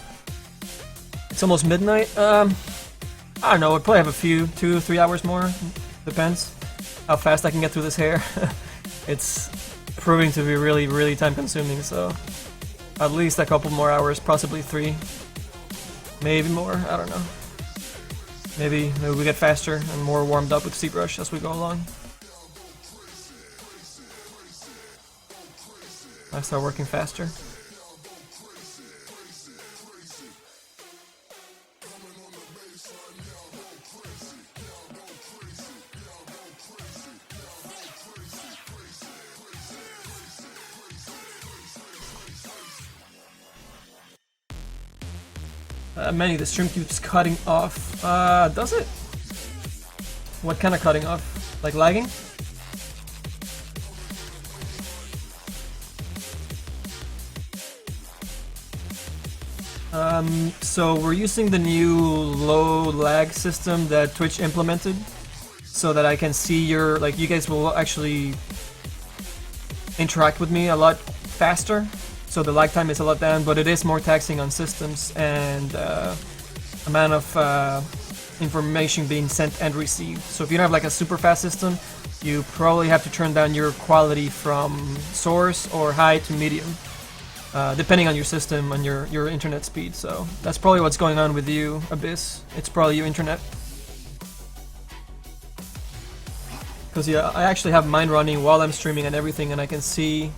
It's almost midnight. I don't know, we'll probably have a few, 2-3 hours more. Depends how fast I can get through this hair. It's proving to be really, really time consuming, so at least a couple more hours, possibly 3. Maybe more, I don't know. Maybe we get faster and more warmed up with Zbrush as we go along. I start working faster. Manny, the stream keeps cutting off. Does it? What kind of cutting off? Like lagging? So we're using the new low lag system that Twitch implemented, so that I can see your, like, you guys will actually interact with me a lot faster, so the lag time is a lot down, but it is more taxing on systems and amount of information being sent and received. So if you don't have like a super fast system, you probably have to turn down your quality from source or high to medium. Depending on your system and your internet speed, so that's probably what's going on with you, Abyss. It's probably your internet. Because yeah, I actually have mine running while I'm streaming and everything, and I can see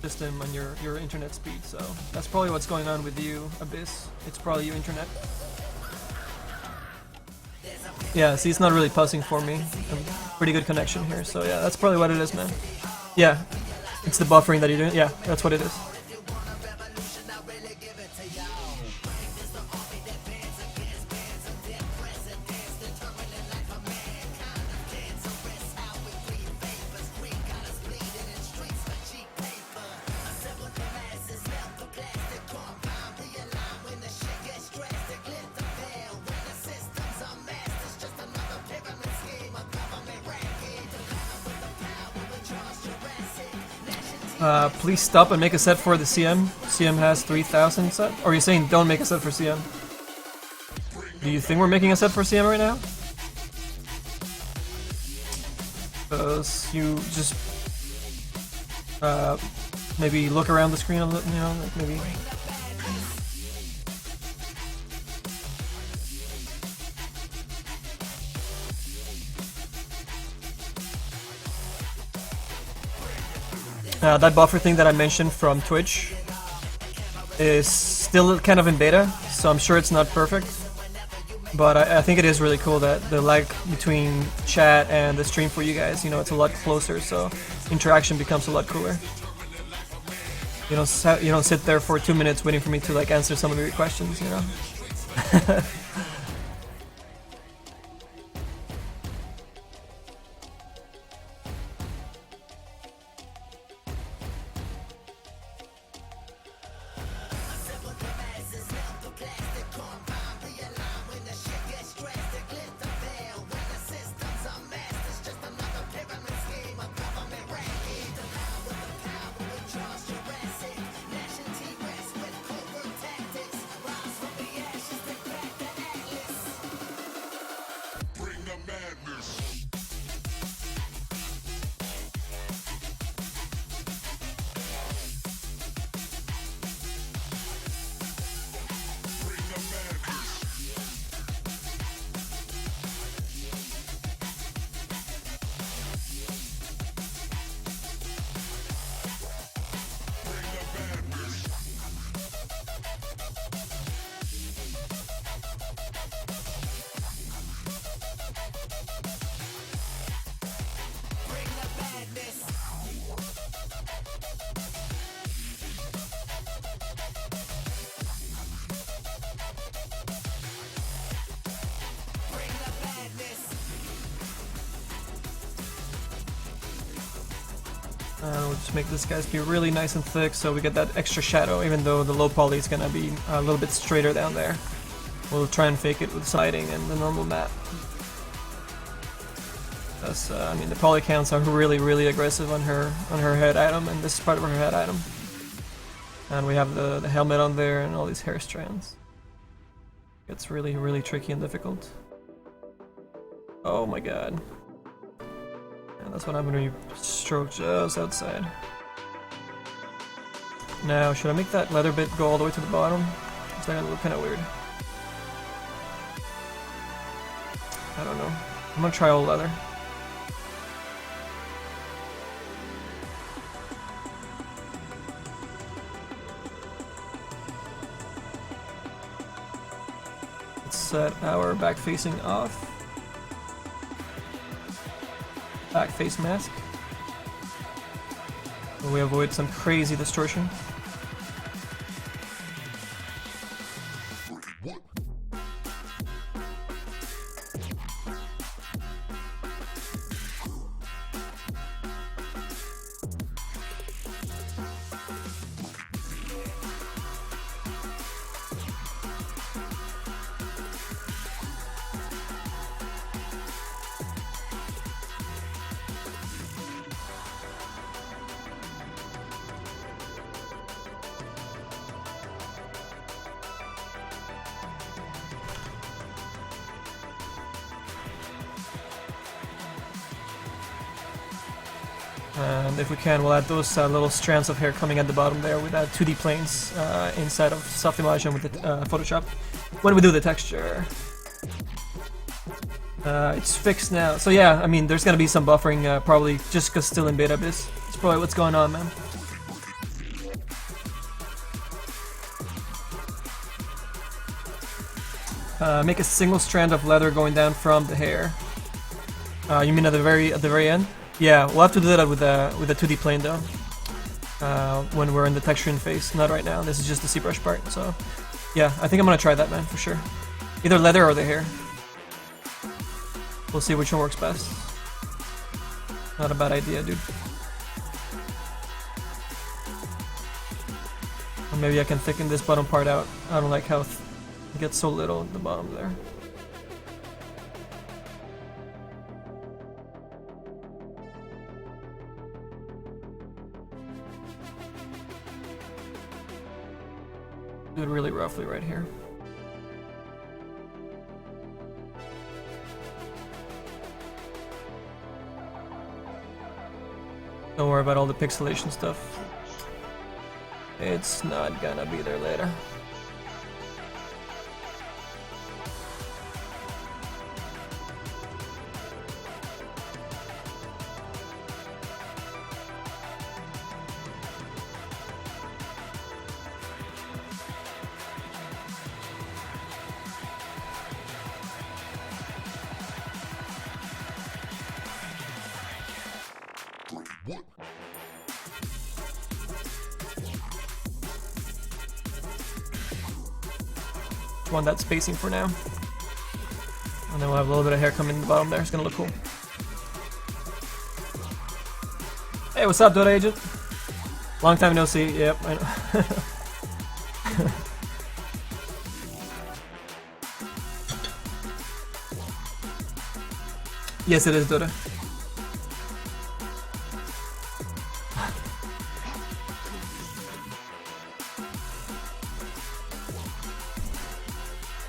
system and your internet speed, so that's probably what's going on with you, Abyss. It's probably your internet. Yeah, see, it's not really puzzing for me. Pretty good connection here, so yeah, that's probably what it is, man. Yeah. It's the buffering that you're doing? Yeah, that's what it is. Please stop and make a set for the CM. CM has 3,000 set? Or you're saying don't make a set for CM? Do you think we're making a set for CM right now? Because you just maybe look around the screen a little, you know, like maybe. That buffer thing that I mentioned from Twitch is still kind of in beta, so I'm sure it's not perfect. But I think it is really cool that the lag between chat and the stream for you guys, you know, it's a lot closer, so interaction becomes a lot cooler. You don't sit there for 2 minutes waiting for me to like answer some of your questions, you know. We'll just make this guys be really nice and thick so we get that extra shadow, even though the low poly is gonna be a little bit straighter down there. We'll try and fake it with sliding and the normal map. That's, I mean, the poly counts are really aggressive on her head item, and this is part of her head item. And we have the helmet on there and all these hair strands. It's really tricky and difficult. Oh my god. And that's what I'm gonna stroke just outside. Now, should I make that leather bit go all the way to the bottom? It's gonna look kind of weird. I don't know. I'm gonna try all leather. Let's set our back facing off. Back face mask. We avoid some crazy distortion. And if we can, we'll add those little strands of hair coming at the bottom there with 2D planes inside of soft emulsion with the Photoshop when we do the texture. It's fixed now. So yeah, I mean, there's gonna be some buffering probably just because still in beta biz. It's probably what's going on, man. Make a single strand of leather going down from the hair. You mean at the very end? Yeah, we'll have to do that with a 2D plane though. when we're in the texturing phase. Not right now. This is just the Zbrush part. So yeah, I think I'm gonna try that, man, for sure. Either leather or the hair. We'll see which one works best. Not a bad idea, dude. Or maybe I can thicken this bottom part out. I don't like how it gets so little at the bottom there. Do it really roughly right here. Don't worry about all the pixelation stuff. It's not gonna be there later. Want that spacing for now. And then we'll have a little bit of hair coming in the bottom there. It's gonna look cool. Hey, what's up, Dota Agent? Long time no see. Yep, I know. Yes, it is, Dota.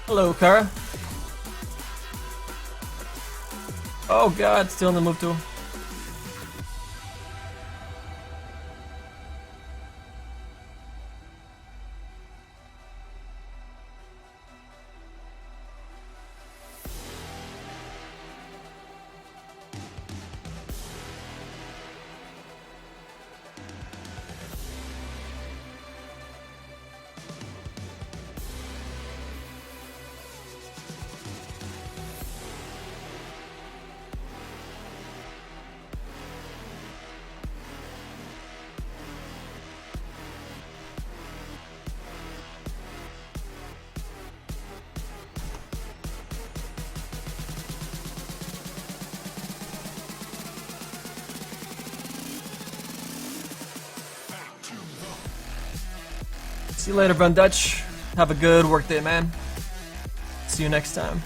Hello, Kara. Oh god, still in the move tool. See you later, Bun Dutch. Have a good work day, man. See you next time.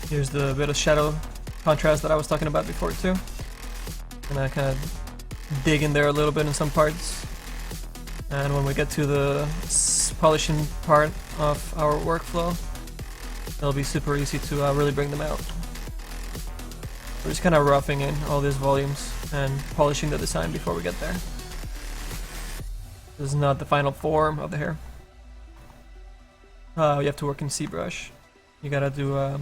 Here's the bit of shadow contrast that I was talking about before too. And I kind of dig in there a little bit in some parts. And when we get to the polishing part of our workflow, it'll be super easy to really bring them out. We're just kind of roughing in all these volumes and polishing the design before we get there. This is not the final form of the hair. You have to work in Zbrush. You gotta do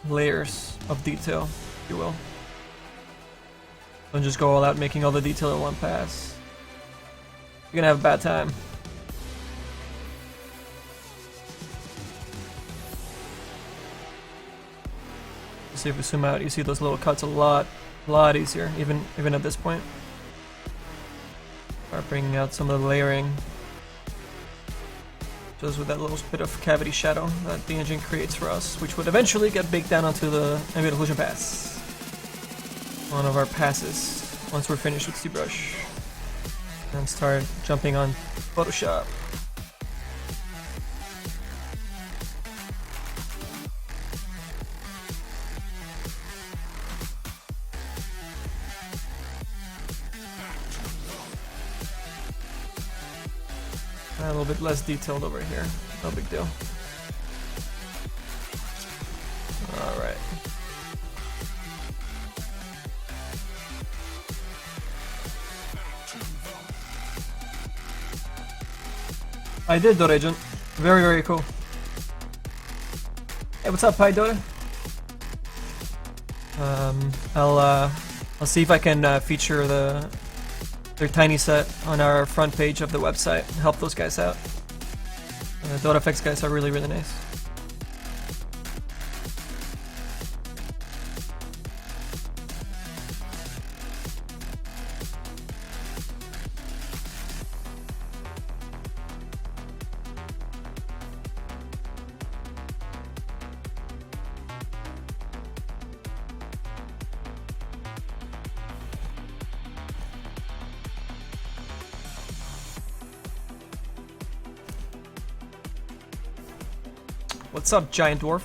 layers of detail, if you will. Don't just go all out making all the detail in one pass. You're gonna have a bad time. See if we zoom out, you see those little cuts a lot easier, even at this point. Start bringing out some of the layering. Just with that little bit of cavity shadow that the engine creates for us, which would eventually get baked down onto the ambient occlusion pass. One of our passes, once we're finished with Zbrush. And start jumping on Photoshop. A little bit less detailed over here, no big deal. Alright. I did, Dota Agent. Very, very cool. Hey, what's up, Pi Dota? I'll see if I can feature their tiny set on our front page of the website. Help those guys out. Dota effects guys are really, really nice. What's up, giant dwarf?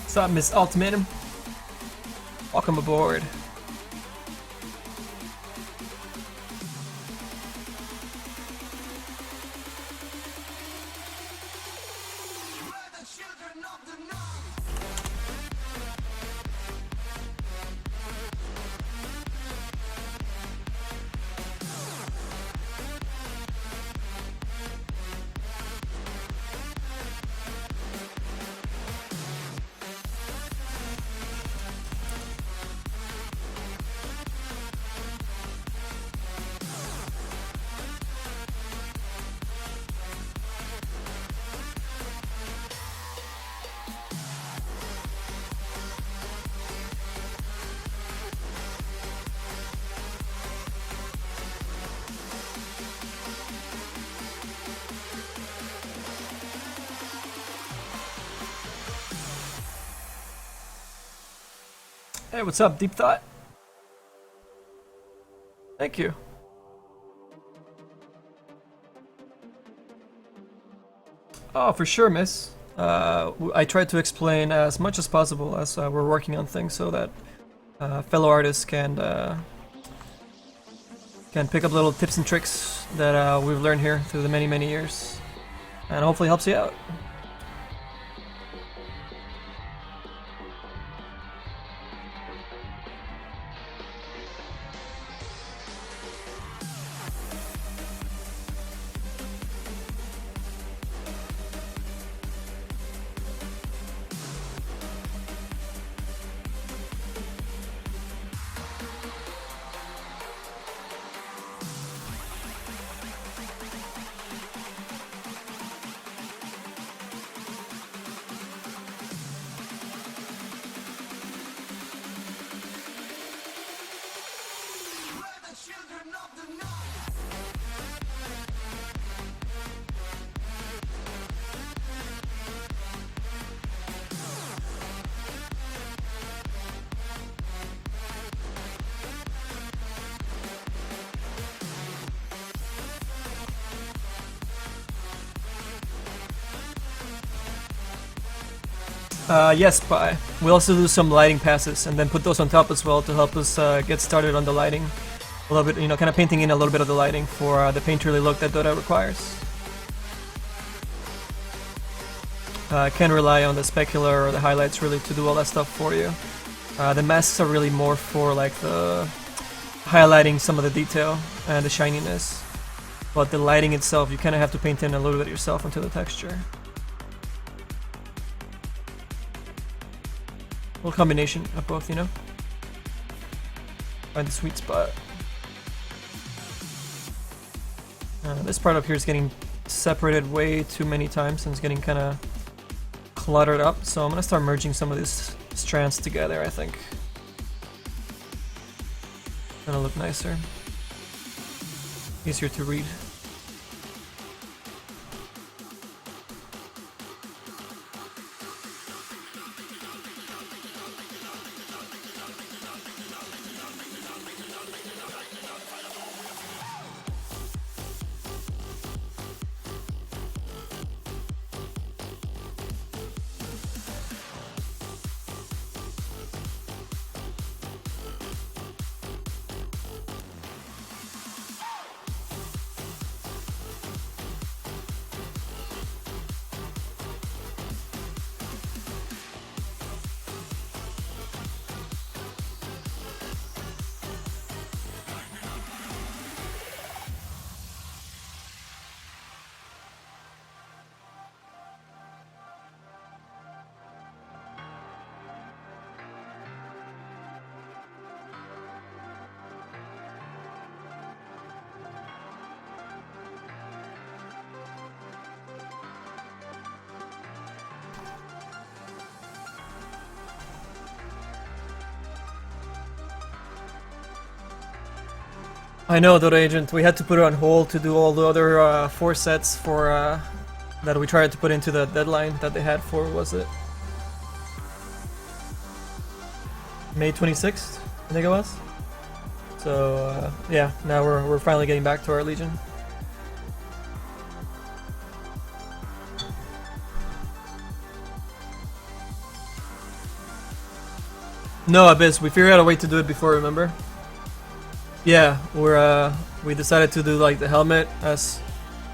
What's up, Miss Ultimatum? Welcome aboard. Hey, what's up, Deep Thought? Thank you. Oh, for sure, miss. I tried to explain as much as possible as we're working on things so that fellow artists can pick up little tips and tricks that we've learned here through the many, many years. And hopefully helps you out. Yes, Pi. We'll also do some lighting passes and then put those on top as well to help us get started on the lighting. A little bit, you know, kind of painting in a little bit of the lighting for the painterly look that Dota requires. Can rely on the specular or the highlights really to do all that stuff for you. The masks are really more for like the highlighting some of the detail and the shininess. But the lighting itself, you kind of have to paint in a little bit yourself into the texture. A little combination of both, you know? Find the sweet spot. This part up here is getting separated way too many times and it's getting kind of cluttered up, so I'm gonna start merging some of these strands together, I think. Gonna look nicer. Easier to read. I know, Dota Agent. We had to put it on hold to do all the other 4 sets for that we tried to put into the deadline that they had for, was it May 26th? I think it was. So yeah, now we're finally getting back to our Legion. No, Abyss. We figured out a way to do it before. Remember? Yeah, we decided to do like the helmet as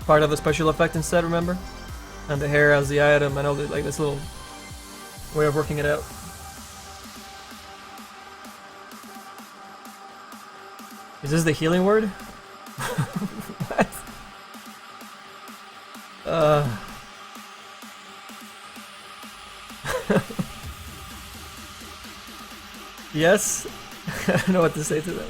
part of the special effect instead, remember? And the hair as the item and all the, like this little way of working it out. Is this the healing word? What? Yes? I don't know what to say to that.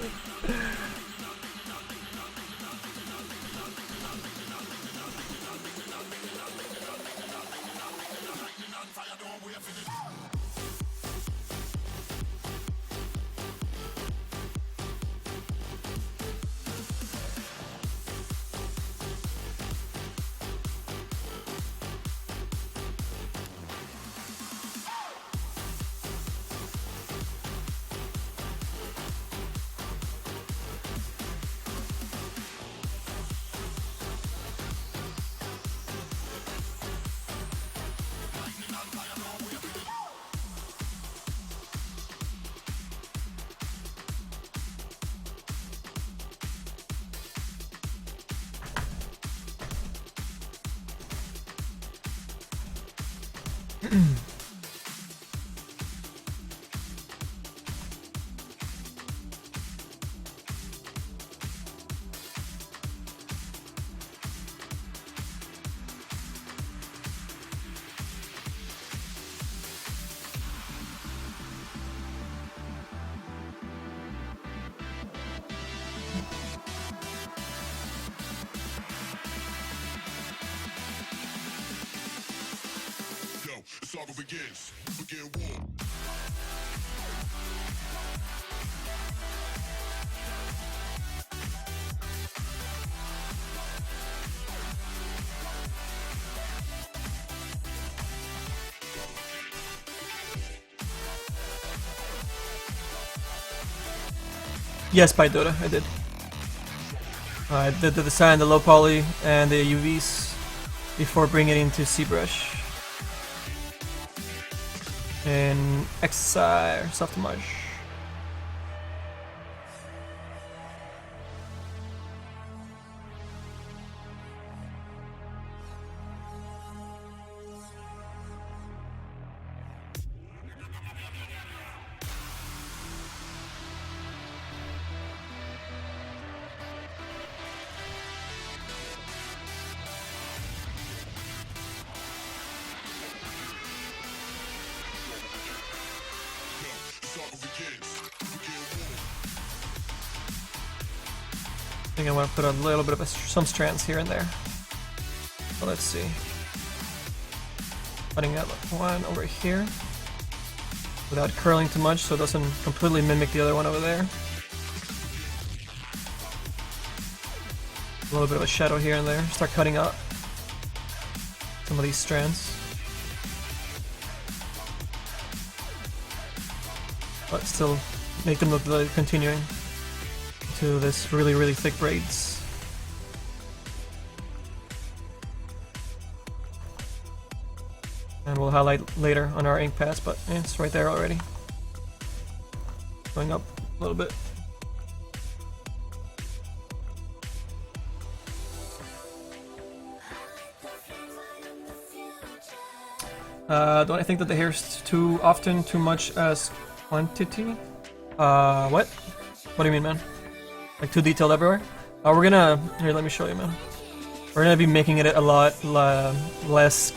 Saga begins. Begin war. Yes, by Dota, I did. I did the design, the low poly, and the UVs before bringing it into Zbrush. And XI or soft image. I think I want to put a little bit of some strands here and there. But let's see. cutting out one over here without curling too much so it doesn't completely mimic the other one over there. A little bit of a shadow here and there. Start cutting out some of these strands. But still make them look like continuing to this really, really thick braids. And we'll highlight later on our ink pads, but yeah, it's right there already. Going up a little bit. Don't I think that the hair is too often too much as quantity? What? What do you mean, man? Like too detailed everywhere? We're gonna... Here, let me show you, man. We're gonna be making it a lot less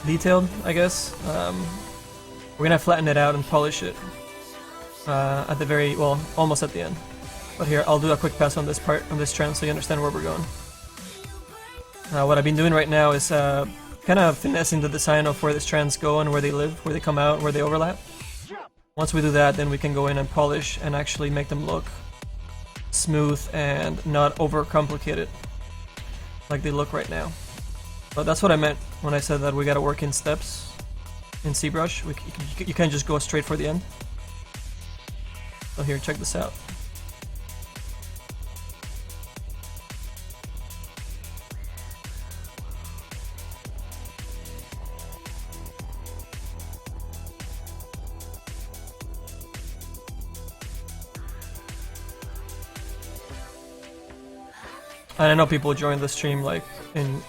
detailed, I guess. We're gonna flatten it out and polish it at the very... well, almost at the end. But here, I'll do a quick pass on this part, on this trend, so you understand where we're going. What I've been doing right now is kind of finessing the design of where the strands go and where they live, where they come out, where they overlap. Once we do that, then we can go in and polish and actually make them look smooth and not overcomplicated like they look right now. But that's what I meant when I said that we gotta work in steps in Zbrush. You can't just go straight for the end. So here, check this out. And I know people join the stream like in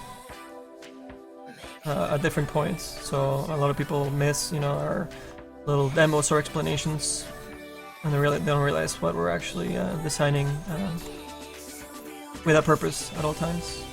at different points, so a lot of people miss, you know, our little demos or explanations, and they don't realize what we're actually designing with that purpose at all times.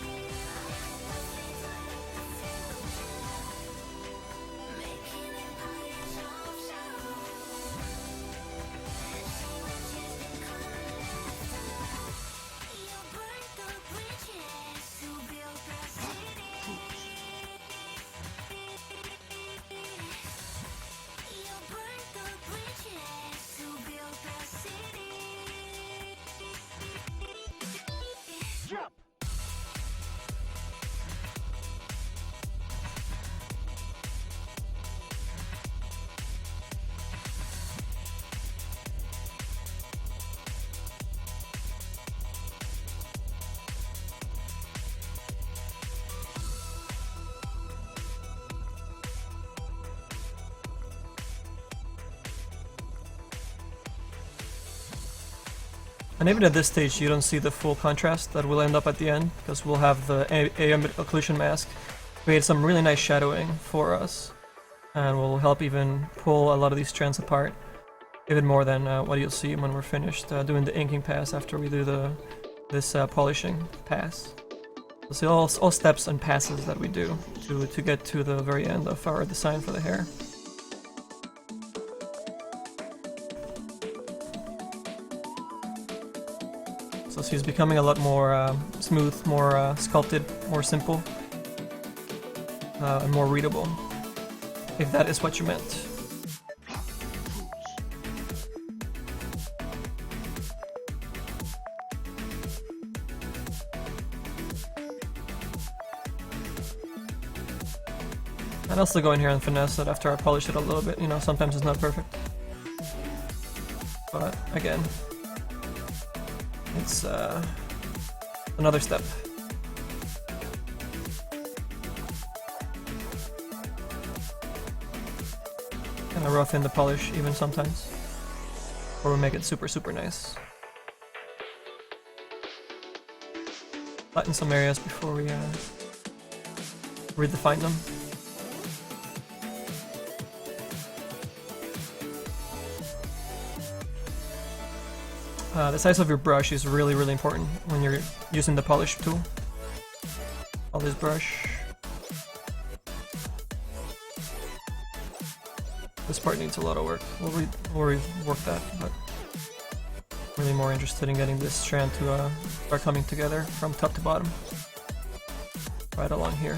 And even at this stage you don't see the full contrast that will end up at the end, because we'll have the ambient occlusion mask create some really nice shadowing for us, and will help even pull a lot of these strands apart even more than what you'll see when we're finished doing the inking pass after we do this polishing pass. You'll see all steps and passes that we do to get to the very end of our design for the hair. So she's becoming a lot more smooth, more sculpted, more simple, and more readable, if that is what you meant. And I'll still go in here and finesse it after I polish it a little bit, you know, sometimes it's not perfect. But again, it's another step. Kind of rough in the polish even sometimes, or we make it super nice. Flatten some areas before we redefine them. The size of your brush is really important when you're using the polish tool. All this brush. This part needs a lot of work. We'll rework that, but really more interested in getting this strand to start coming together from top to bottom. Right along here.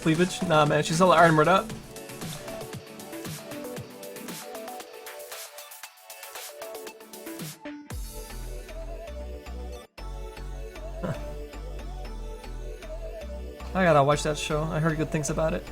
cleavage? Nah, man, she's all armored up. Huh. I gotta watch that show. I heard good things about it.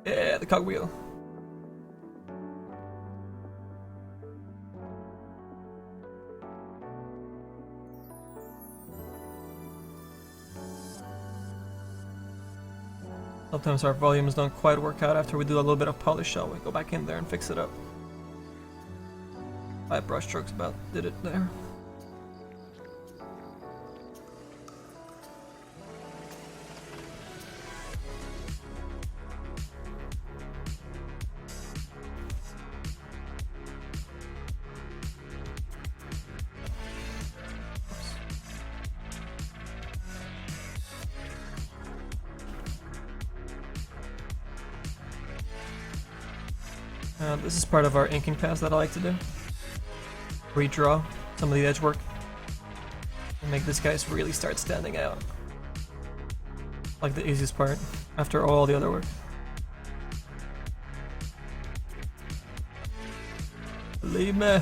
Yeah, the cogwheel. Sometimes our volumes don't quite work out after we do a little bit of polish, shall we go back in there and fix it up? 5 brush strokes about did it there. This is part of our inking pass that I like to do. Redraw some of the edge work and make this guys really start standing out. Like the easiest part after all the other work. Believe me.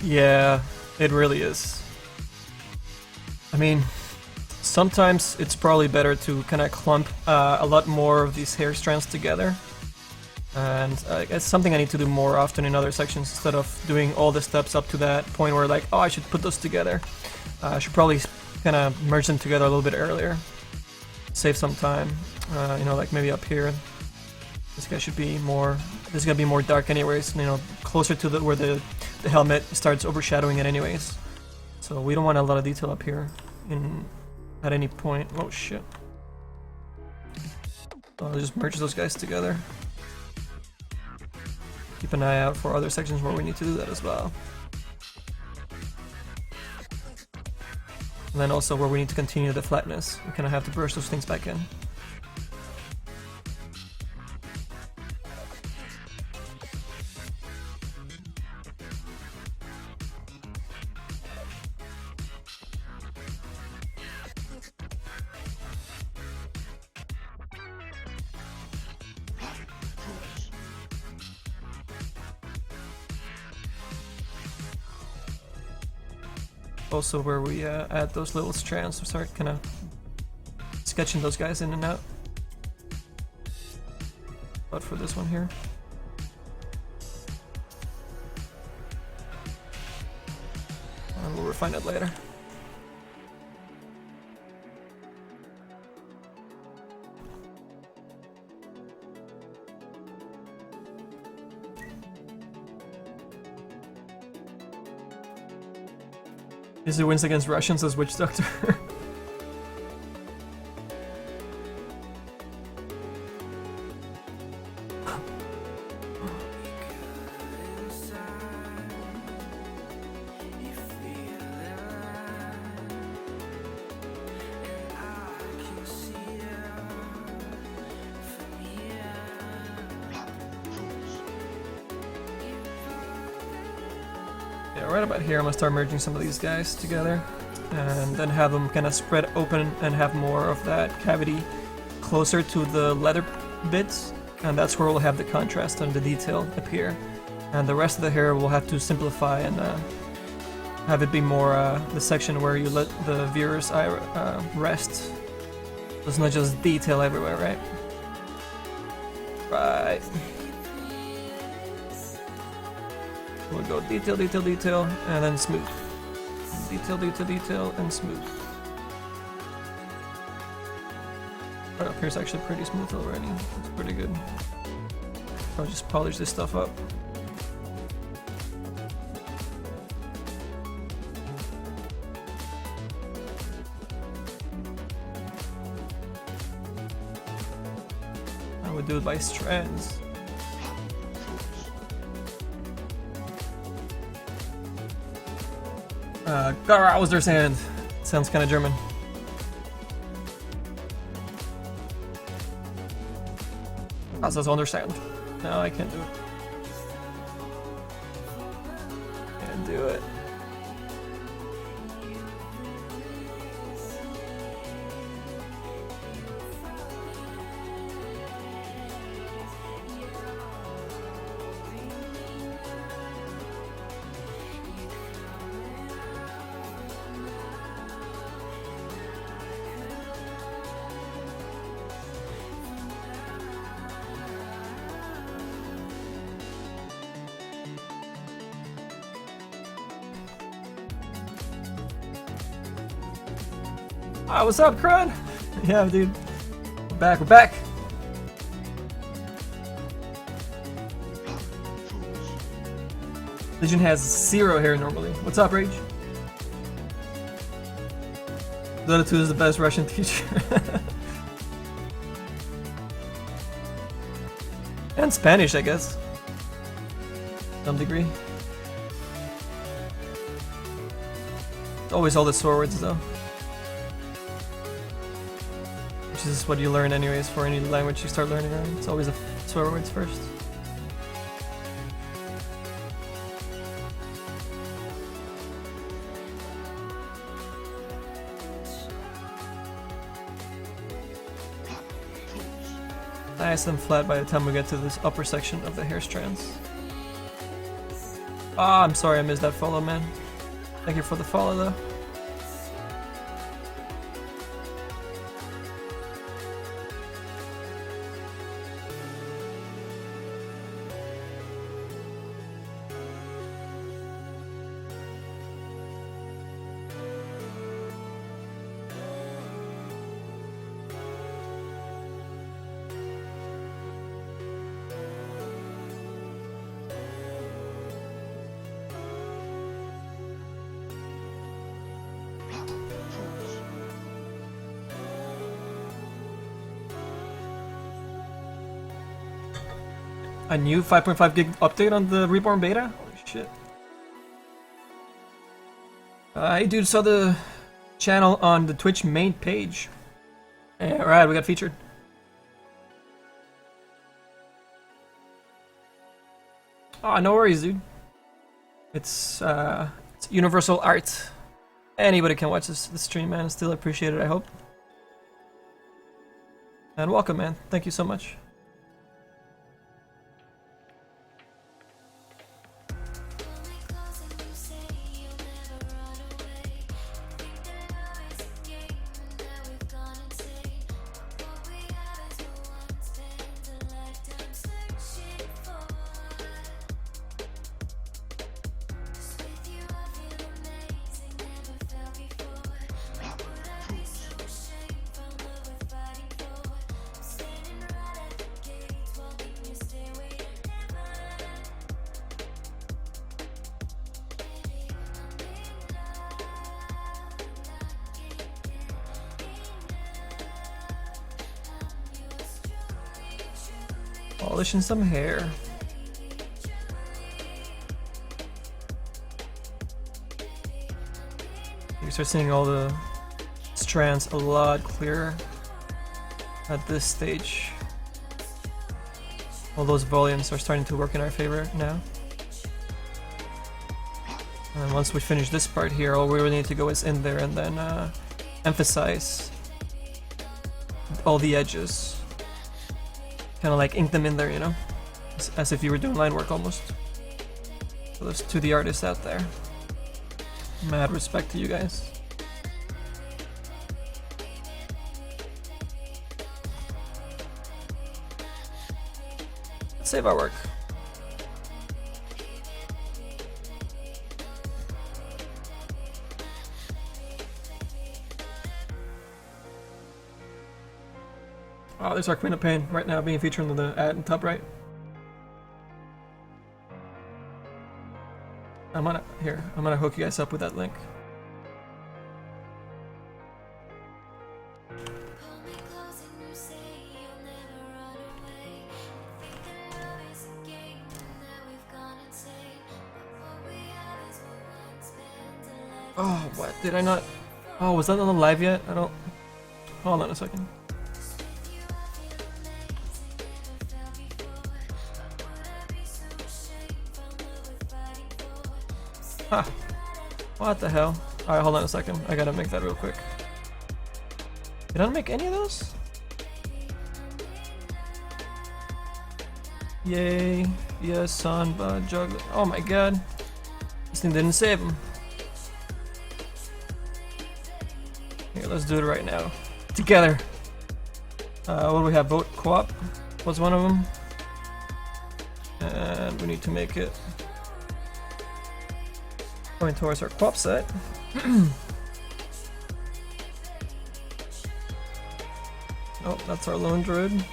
Yeah, it really is. I mean, sometimes it's probably better to kind of clump a lot more of these hair strands together And it's something I need to do more often in other sections instead of doing all the steps up to that point where like, oh, I should put those together. I should probably kind of merge them together a little bit earlier. Save some time. You know, like maybe up here. This guy should be more, this is gonna be more dark anyways, you know, closer to where the helmet starts overshadowing it anyways. So we don't want a lot of detail up here at any point. Oh shit. So I'll just merge those guys together. Keep an eye out for other sections where we need to do that as well. And then also where we need to continue the flatness. We kind of have to brush those things back in. Also where we add those little strands to start kind of sketching those guys in and out. But for this one here. And we'll refine it later. Is wins against Russians as Witch Doctor. Yeah, right about here I'm gonna start merging some of these guys together and then have them kind of spread open and have more of that cavity closer to the leather bits, and that's where we'll have the contrast and the detail appear. And the rest of the hair we'll have to simplify and have it be more the section where you let the viewer's eye rest. So it's not just detail everywhere, right? Right. We'll go detail, detail, detail, and then smooth. Detail, detail, detail, and smooth. Right up here's actually pretty smooth already. It's pretty good. I'll just polish this stuff up. I would do it by strands. Garausersand. Sounds kind of German. How's this understand? No, I can't do it. Can't do it. Ah, what's up, Crud? Yeah, dude. We're back, we're back. Legion has 0 hair normally. What's up, Rage? Dota 2 is the best Russian teacher. And Spanish, I guess. Some degree. Always all the swords, though. Which is what you learn anyways for any language you start learning, right? It's always the swear words first. Nice and flat by the time we get to this upper section of the hair strands. Ah, I'm sorry I missed that follow, man. Thank you for the follow, though. A new 5.5 gig update on the Reborn beta? Holy shit. Hey dude, saw the channel on the Twitch main page. Yeah, right, we got featured. Oh, no worries, dude. It's universal art. Anybody can watch this stream, man. Still appreciate it, I hope. And welcome, man. Thank you so much. Polishing some hair. You start seeing all the strands a lot clearer at this stage. All those volumes are starting to work in our favor now. And once we finish this part here, all we really need to go is in there and then emphasize all the edges. Kind of like ink them in there, you know? As if you were doing line work almost. So there's to the artists out there. Mad respect to you guys. Let's save our work. Oh, there's our Queen of Pain right now being featured in the ad in top right. I'm gonna hook you guys up with that link. Oh, what? Did I not? Oh, was that on the live yet? I don't. Hold on a second. Huh. What the hell? Alright, hold on a second. I gotta make that real quick. Did I make any of those? Yay. Yes, Samba, Juggler. Oh my god. This thing didn't save him. Here, let's do it right now. Together. What do we have? Vote co-op was one of them. And we need to make it going towards our co-op set. Oh, that's our lone druid.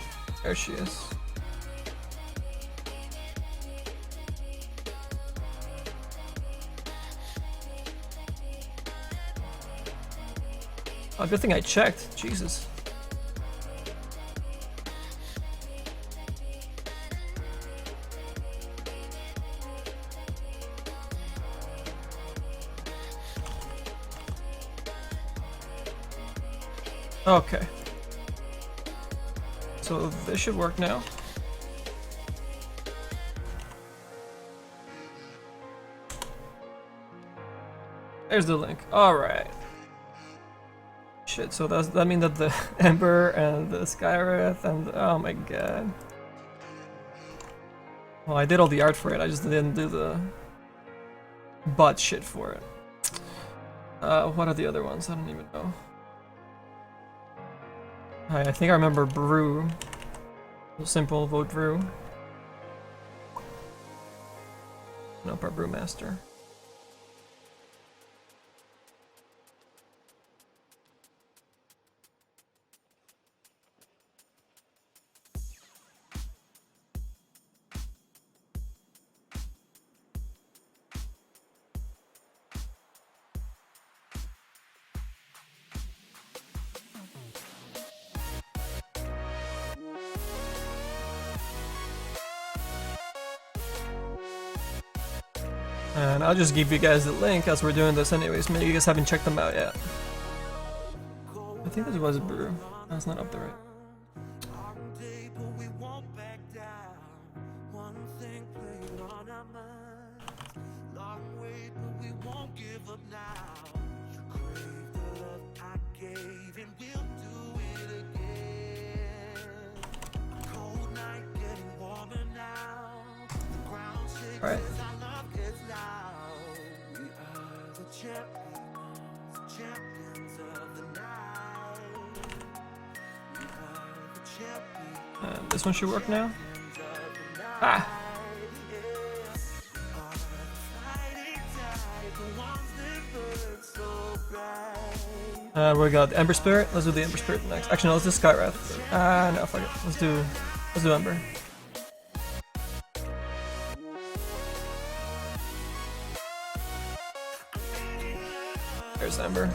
There she is. Oh, good thing I checked. Jesus. Okay. So this should work now. There's the link. Alright. Shit, so that means that the Ember and the Skywrath and oh my god. Well, I did all the art for it, I just didn't do the bot shit for it. What are the other ones? I don't even know. I think I remember Brew. Simple, vote Brew. Nope, our Brewmaster. And I'll just give you guys the link as we're doing this anyways. Maybe you guys haven't checked them out yet. I think this was Brew. That's not up there, right? Alright. This one should work now. Ah! We got the Ember Spirit. Let's do the Ember Spirit next. Actually, no, let's do Skywrath. Ah, no, fuck it. Let's do Ember. There's Ember.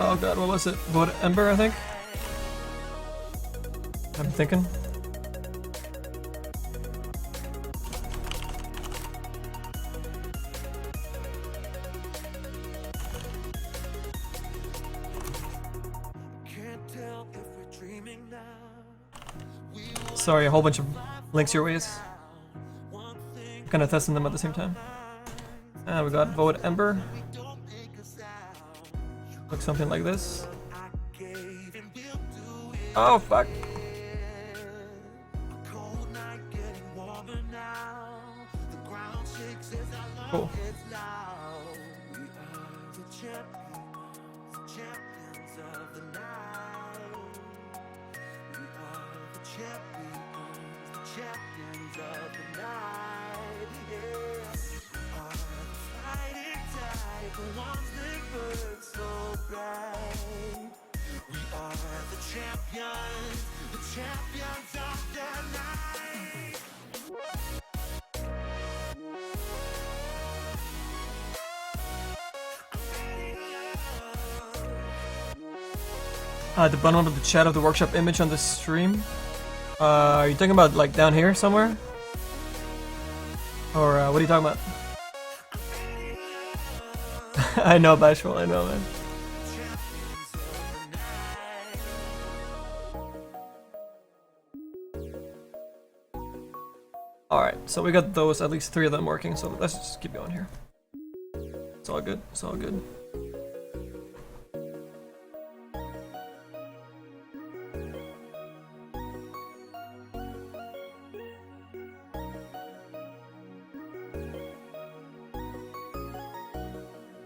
Oh god, what was it? Vote Ember, I think? I'm thinking. Sorry, a whole bunch of links your ways. Kinda testing them at the same time. We got Vote Ember. Looks something like this. Oh fuck! Cool. At the bottom of the chat of the workshop image on the stream. Are you talking about like down here somewhere? Or what are you talking about? I know, Bashful, I know, man. Alright, so we got those, at least 3 of them working, so let's just keep going here. It's all good, it's all good.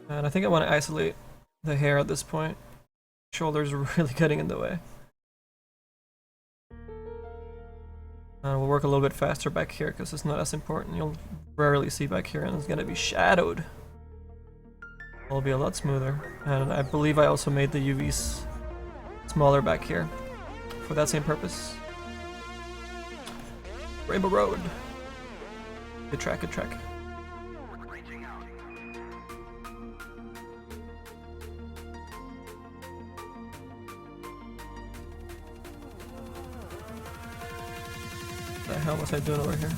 And I think I want to isolate the hair at this point. Shoulders are really getting in the way. And we'll work a little bit faster back here because it's not as important. You'll rarely see back here and it's going to be shadowed. It'll be a lot smoother. And I believe I also made the UVs smaller back here for that same purpose. Rainbow Road. Good track, good track. What the hell was I doing over here?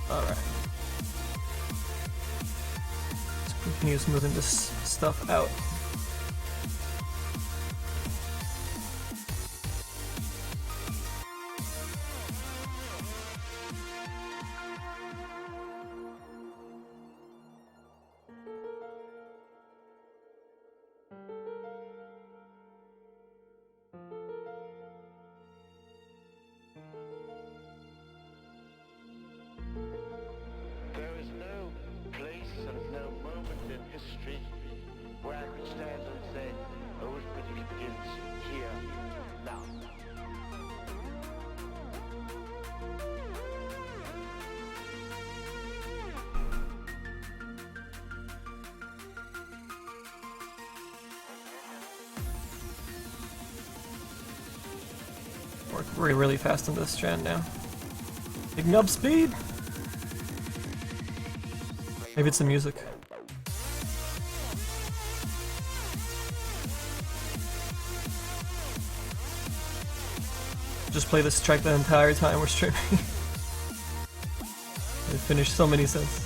Alright. Let's continue smoothing this stuff out. There is no place and no moment in history where work really fast on this strand now. Picking up speed! Maybe it's the music. Just play this track the entire time we're streaming. It finished so many sets.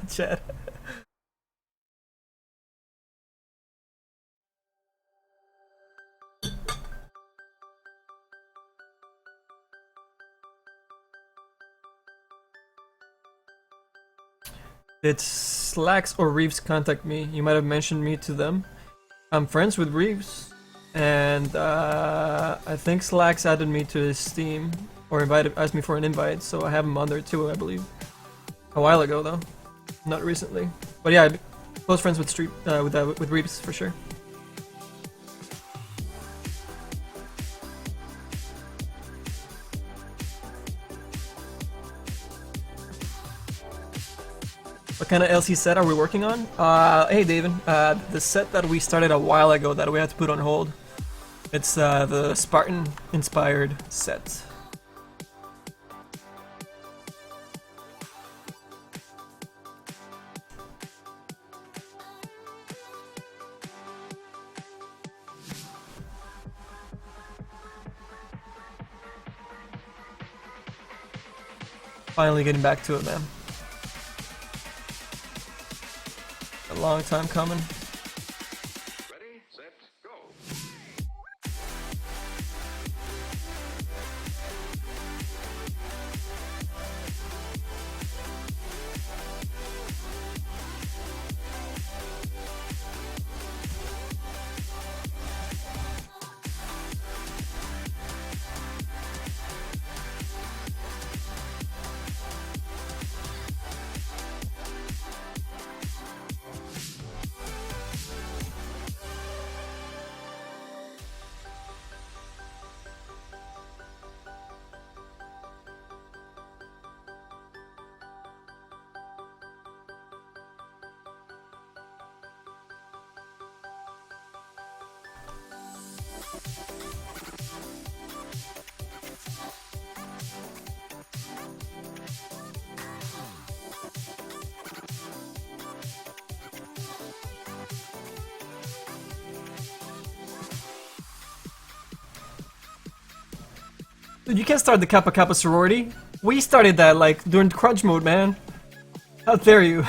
Chat. Did Slacks or Reeves contact me? You might have mentioned me to them. I'm friends with Reeves, and I think Slacks added me to his Steam or asked me for an invite, so I have him on there too, I believe. A while ago though. Not recently, but yeah, close friends with with Reeves for sure. What kind of LC set are we working on? Hey David, the set that we started a while ago that we had to put on hold. It's the Spartan inspired set. Finally getting back to it, man. A long time coming. Ready, set, go. Dude, you can't start the Kappa Kappa sorority. We started that like during crunch mode, man. How dare you?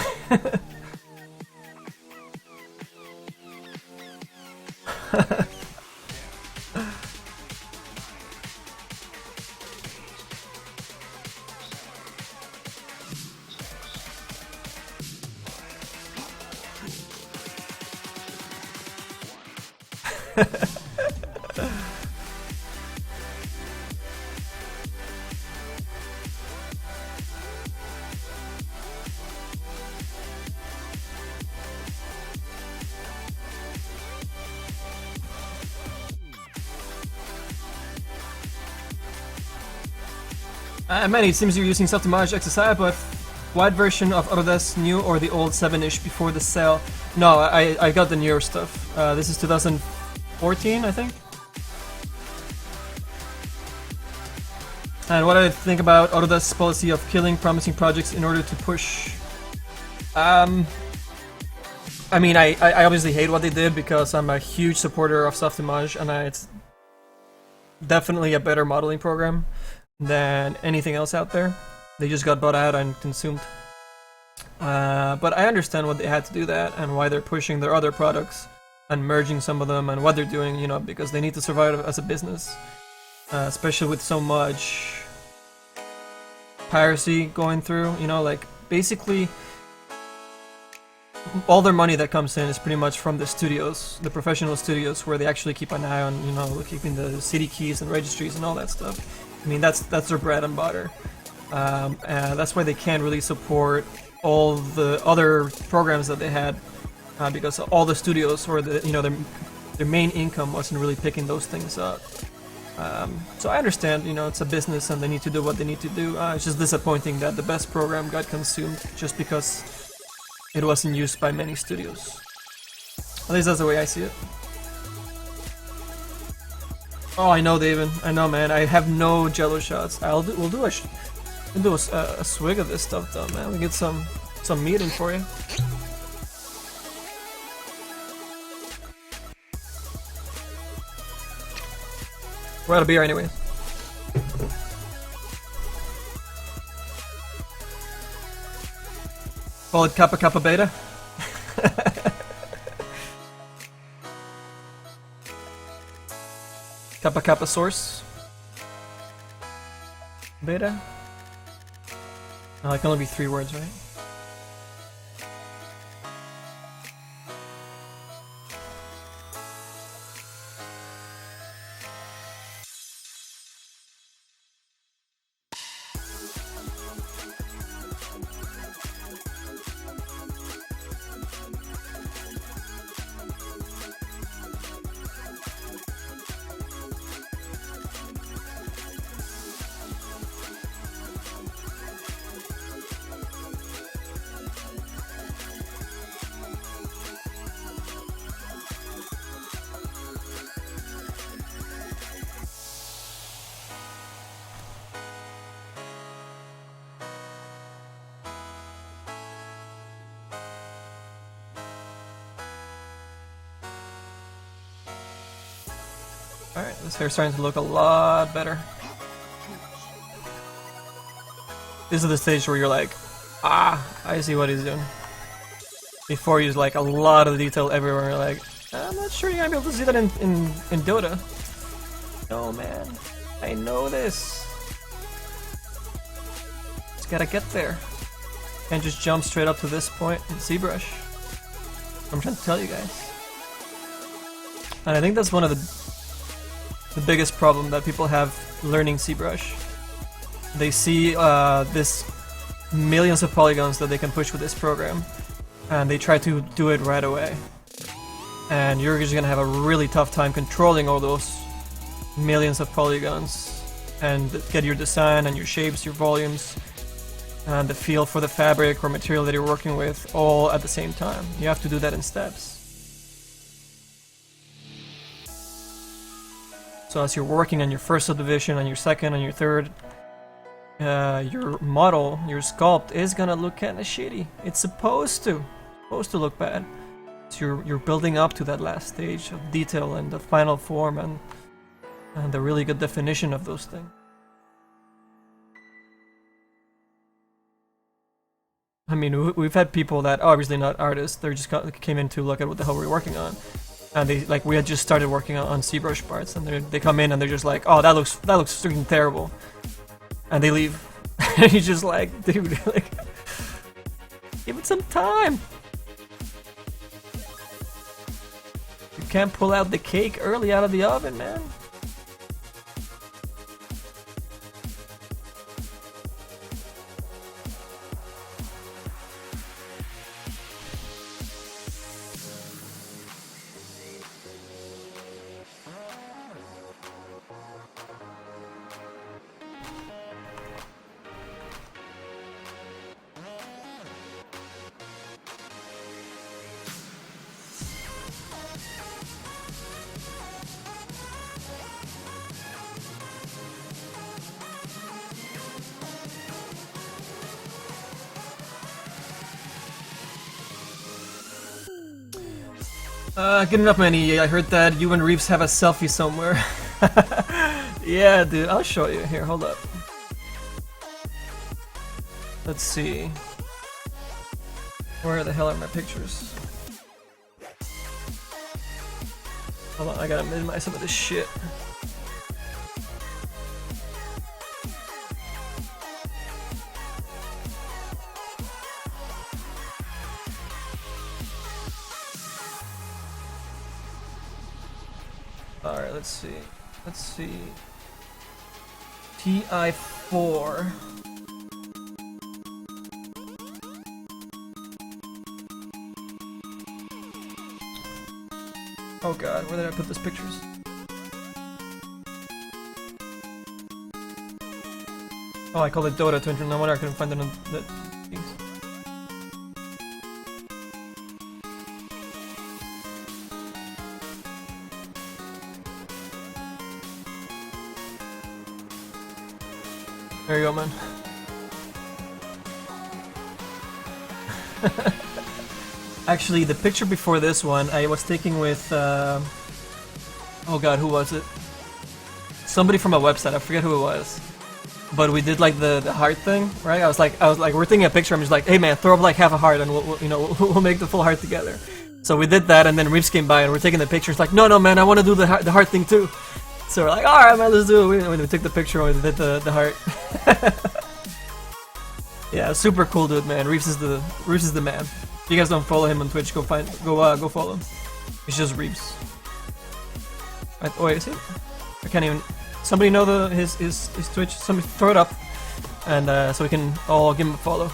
Manny, it seems you're using Self-Image XSI, but what version of Autodesk, new or the old 7-ish before the sale? No, I got the newer stuff. This is 2014, I think. And what I think about Autodesk's policy of killing promising projects in order to push... I mean, I obviously hate what they did because I'm a huge supporter of Self-Image, and it's definitely a better modeling program than anything else out there. They just got bought out and consumed. But I understand what they had to do that and why they're pushing their other products and merging some of them and what they're doing, you know, because they need to survive as a business. Especially with so much piracy going through, you know, like basically all their money that comes in is pretty much from the studios, the professional studios, where they actually keep an eye on, you know, keeping the CD keys and registries and all that stuff. I mean, that's their bread and butter. And that's why they can't really support all the other programs that they had, because all the studios, or the, you know, their main income wasn't really picking those things up. So I understand, you know, it's a business and they need to do what they need to do. It's just disappointing that the best program got consumed just because it wasn't used by many studios. At least that's the way I see it. Oh, I know, David. I know, man. I have no Jello shots. We'll do a swig of this stuff, though, man. We get some meat in for you. We're out of beer anyway. Call it Kappa Kappa Beta. Kappa Kappa Source. Beta. Oh, it can only be 3 words, right? Alright, this hair's starting to look a lot better. This is the stage where you're like, ah, I see what he's doing. Before you use like a lot of detail everywhere, you're like, I'm not sure you're gonna be able to see that in Dota. No, man. I know this. Just gotta get there. Can't just jump straight up to this point in Zbrush. I'm trying to tell you guys. And I think that's one of the biggest problem that people have learning Zbrush. They see this millions of polygons that they can push with this program, and they try to do it right away. And you're just gonna have a really tough time controlling all those millions of polygons and get your design and your shapes, your volumes, and the feel for the fabric or material that you're working with all at the same time. You have to do that in steps. So as you're working on your first subdivision, on your second, on your third, your model, your sculpt is gonna look kinda shitty. It's supposed to look bad. So you're building up to that last stage of detail and the final form and the really good definition of those things. I mean, we've had people that obviously not artists. They just came in to look at what the hell we're working on. And they, like, we had just started working on Zbrush parts, and they come in and they're just like, oh, that looks freaking terrible, and they leave. And you're just like, dude, like, give it some time. You can't pull out the cake early out of the oven, man. Good enough, Manny. I heard that you and Reeves have a selfie somewhere. Yeah, dude. I'll show you. Here, hold up. Let's see. Where the hell are my pictures? Hold on, I gotta minimize some of this shit. Alright, let's see. Let's see. TI4. Oh god, where did I put these pictures? Oh, I called it Dota 200. No wonder I couldn't find it on the things. There you go, man. Actually, the picture before this one, I was taking with, oh god, who was it? Somebody from a website, I forget who it was. But we did like the heart thing, right? I was like, we're taking a picture. I'm just like, hey man, throw up like half a heart, and we'll make the full heart together. So we did that, and then Reeves came by, and we're taking the picture. It's like, no man, I want to do the heart thing too. So we're like, all right man, let's do it. We took the picture, and we did the heart. Yeah, super cool dude, man. Reeves is the man. If you guys don't follow him on Twitch, go follow him. It's just Reeves. Right, oh wait, is it? I can't even. Somebody know his Twitch? Somebody throw it up, and so we can all give him a follow.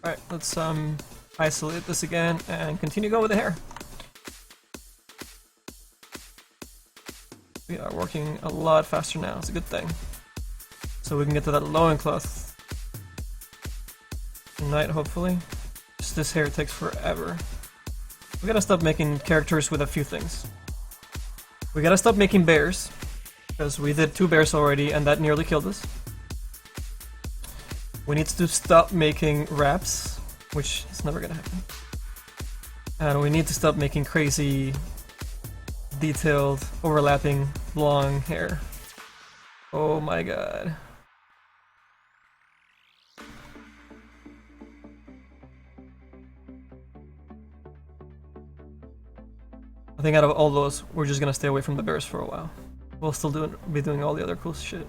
Alright, let's isolate this again and continue going with the hair. We are working a lot faster now, it's a good thing. So we can get to that loincloth tonight, hopefully. Just this hair takes forever. We gotta stop making characters with a few things. We gotta stop making bears, because we did 2 bears already and that nearly killed us. We need to stop making wraps, which is never gonna happen. And we need to stop making crazy, detailed, overlapping, long hair. Oh my god. I think out of all those, we're just gonna stay away from the bears for a while. We'll still be doing all the other cool shit.